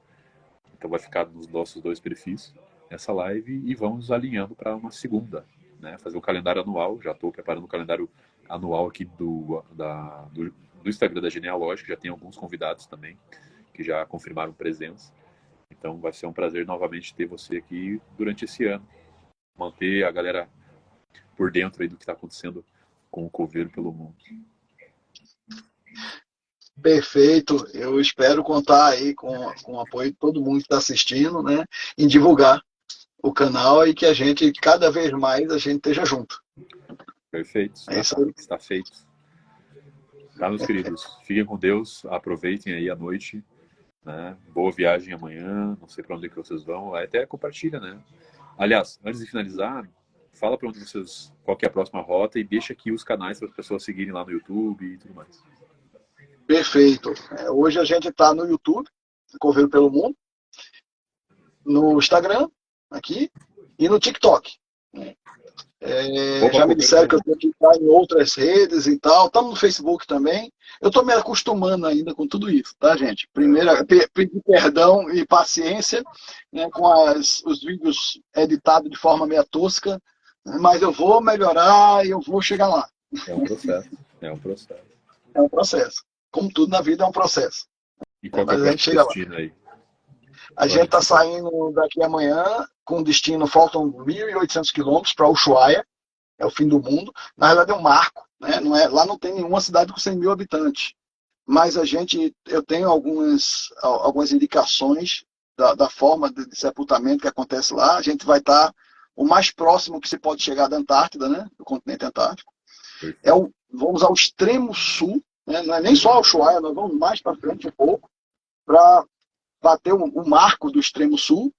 Então vai ficar nos nossos 2 perfis essa live e vamos alinhando para uma segunda, né? Fazer um calendário anual. Já estou preparando o calendário anual aqui do Instagram da Genealógica. Já tem alguns convidados também que já confirmaram presença. Então vai ser um prazer novamente ter você aqui durante esse ano. Manter a galera por dentro aí do que está acontecendo com o Coveiro pelo mundo. Perfeito. Eu espero contar aí com o apoio de todo mundo que está assistindo, né? Em divulgar o canal e que a gente, cada vez mais, a gente esteja junto. Perfeito. É isso aí. Está feito. Tá, meus queridos. Fiquem com Deus. Aproveitem aí a noite. Né? Boa viagem amanhã. Não sei para onde que vocês vão. Até compartilha, né? Aliás, antes de finalizar, fala para onde vocês, qual que é a próxima rota e deixa aqui os canais para as pessoas seguirem lá no YouTube e tudo mais. Perfeito. Hoje a gente está no YouTube, Coveiro pelo Mundo, no Instagram, aqui, e no TikTok. Já me disseram que eu tenho que estar em outras redes e tal. Estamos no Facebook também. Eu estou me acostumando ainda com tudo isso, tá, gente? Primeiro, pedir perdão e paciência, né, com os vídeos editados de forma meio tosca, mas eu vou melhorar e eu vou chegar lá. É um processo. É um processo. É um processo. Como tudo na vida é um processo. E qual que é o Mas a gente chega lá. destino aí? A gente está saindo daqui amanhã com destino, faltam 1.800 quilômetros para Ushuaia, é o fim do mundo. Na verdade é um marco, né? Lá não tem nenhuma cidade com 100 mil habitantes. Mas eu tenho algumas indicações da forma de sepultamento que acontece lá. A gente vai estar o mais próximo que se pode chegar da Antártida, né? Do continente Antártico. Vamos ao extremo sul, né? Não é nem só ao Ushuaia, nós vamos mais para frente um pouco, para bater o marco do extremo sul,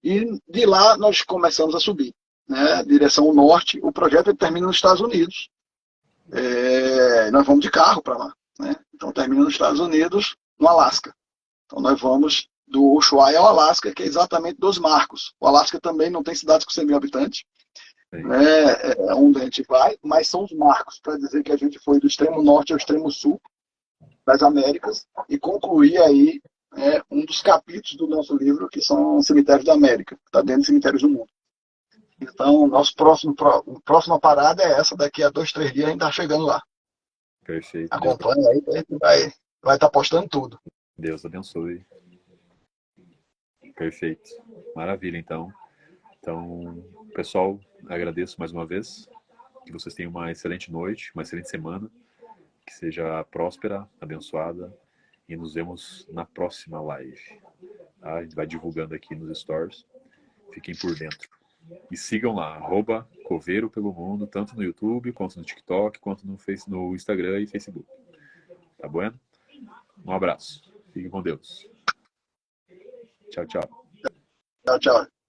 e de lá nós começamos a subir, né, direção norte. O projeto termina nos Estados Unidos. Nós vamos de carro para lá, né? Então termina nos Estados Unidos, no Alasca. Então nós vamos do Ushuaia ao Alasca, que é exatamente dos marcos. O Alasca também não tem cidades com 100 mil habitantes, né, onde a gente vai, mas são os marcos, para dizer que a gente foi do extremo norte ao extremo sul das Américas e concluir aí um dos capítulos do nosso livro, que são Cemitérios da América, que está dentro de Cemitérios do Mundo. Então, nosso próxima parada é essa, daqui a 2, 3 dias a gente está chegando lá. Perfeito. Acompanha aí, a gente vai estar postando tudo. Deus abençoe. Perfeito. Maravilha, então. Então, pessoal, agradeço mais uma vez. Que vocês tenham uma excelente noite, uma excelente semana. Que seja próspera, abençoada. E nos vemos na próxima live. Tá? A gente vai divulgando aqui nos stories. Fiquem por dentro. E sigam lá, @Coveiro pelo Mundo, tanto no YouTube, quanto no TikTok, quanto no Instagram e Facebook. Tá bom? Um abraço. Fiquem com Deus. Tchau, tchau. Tchau, tchau.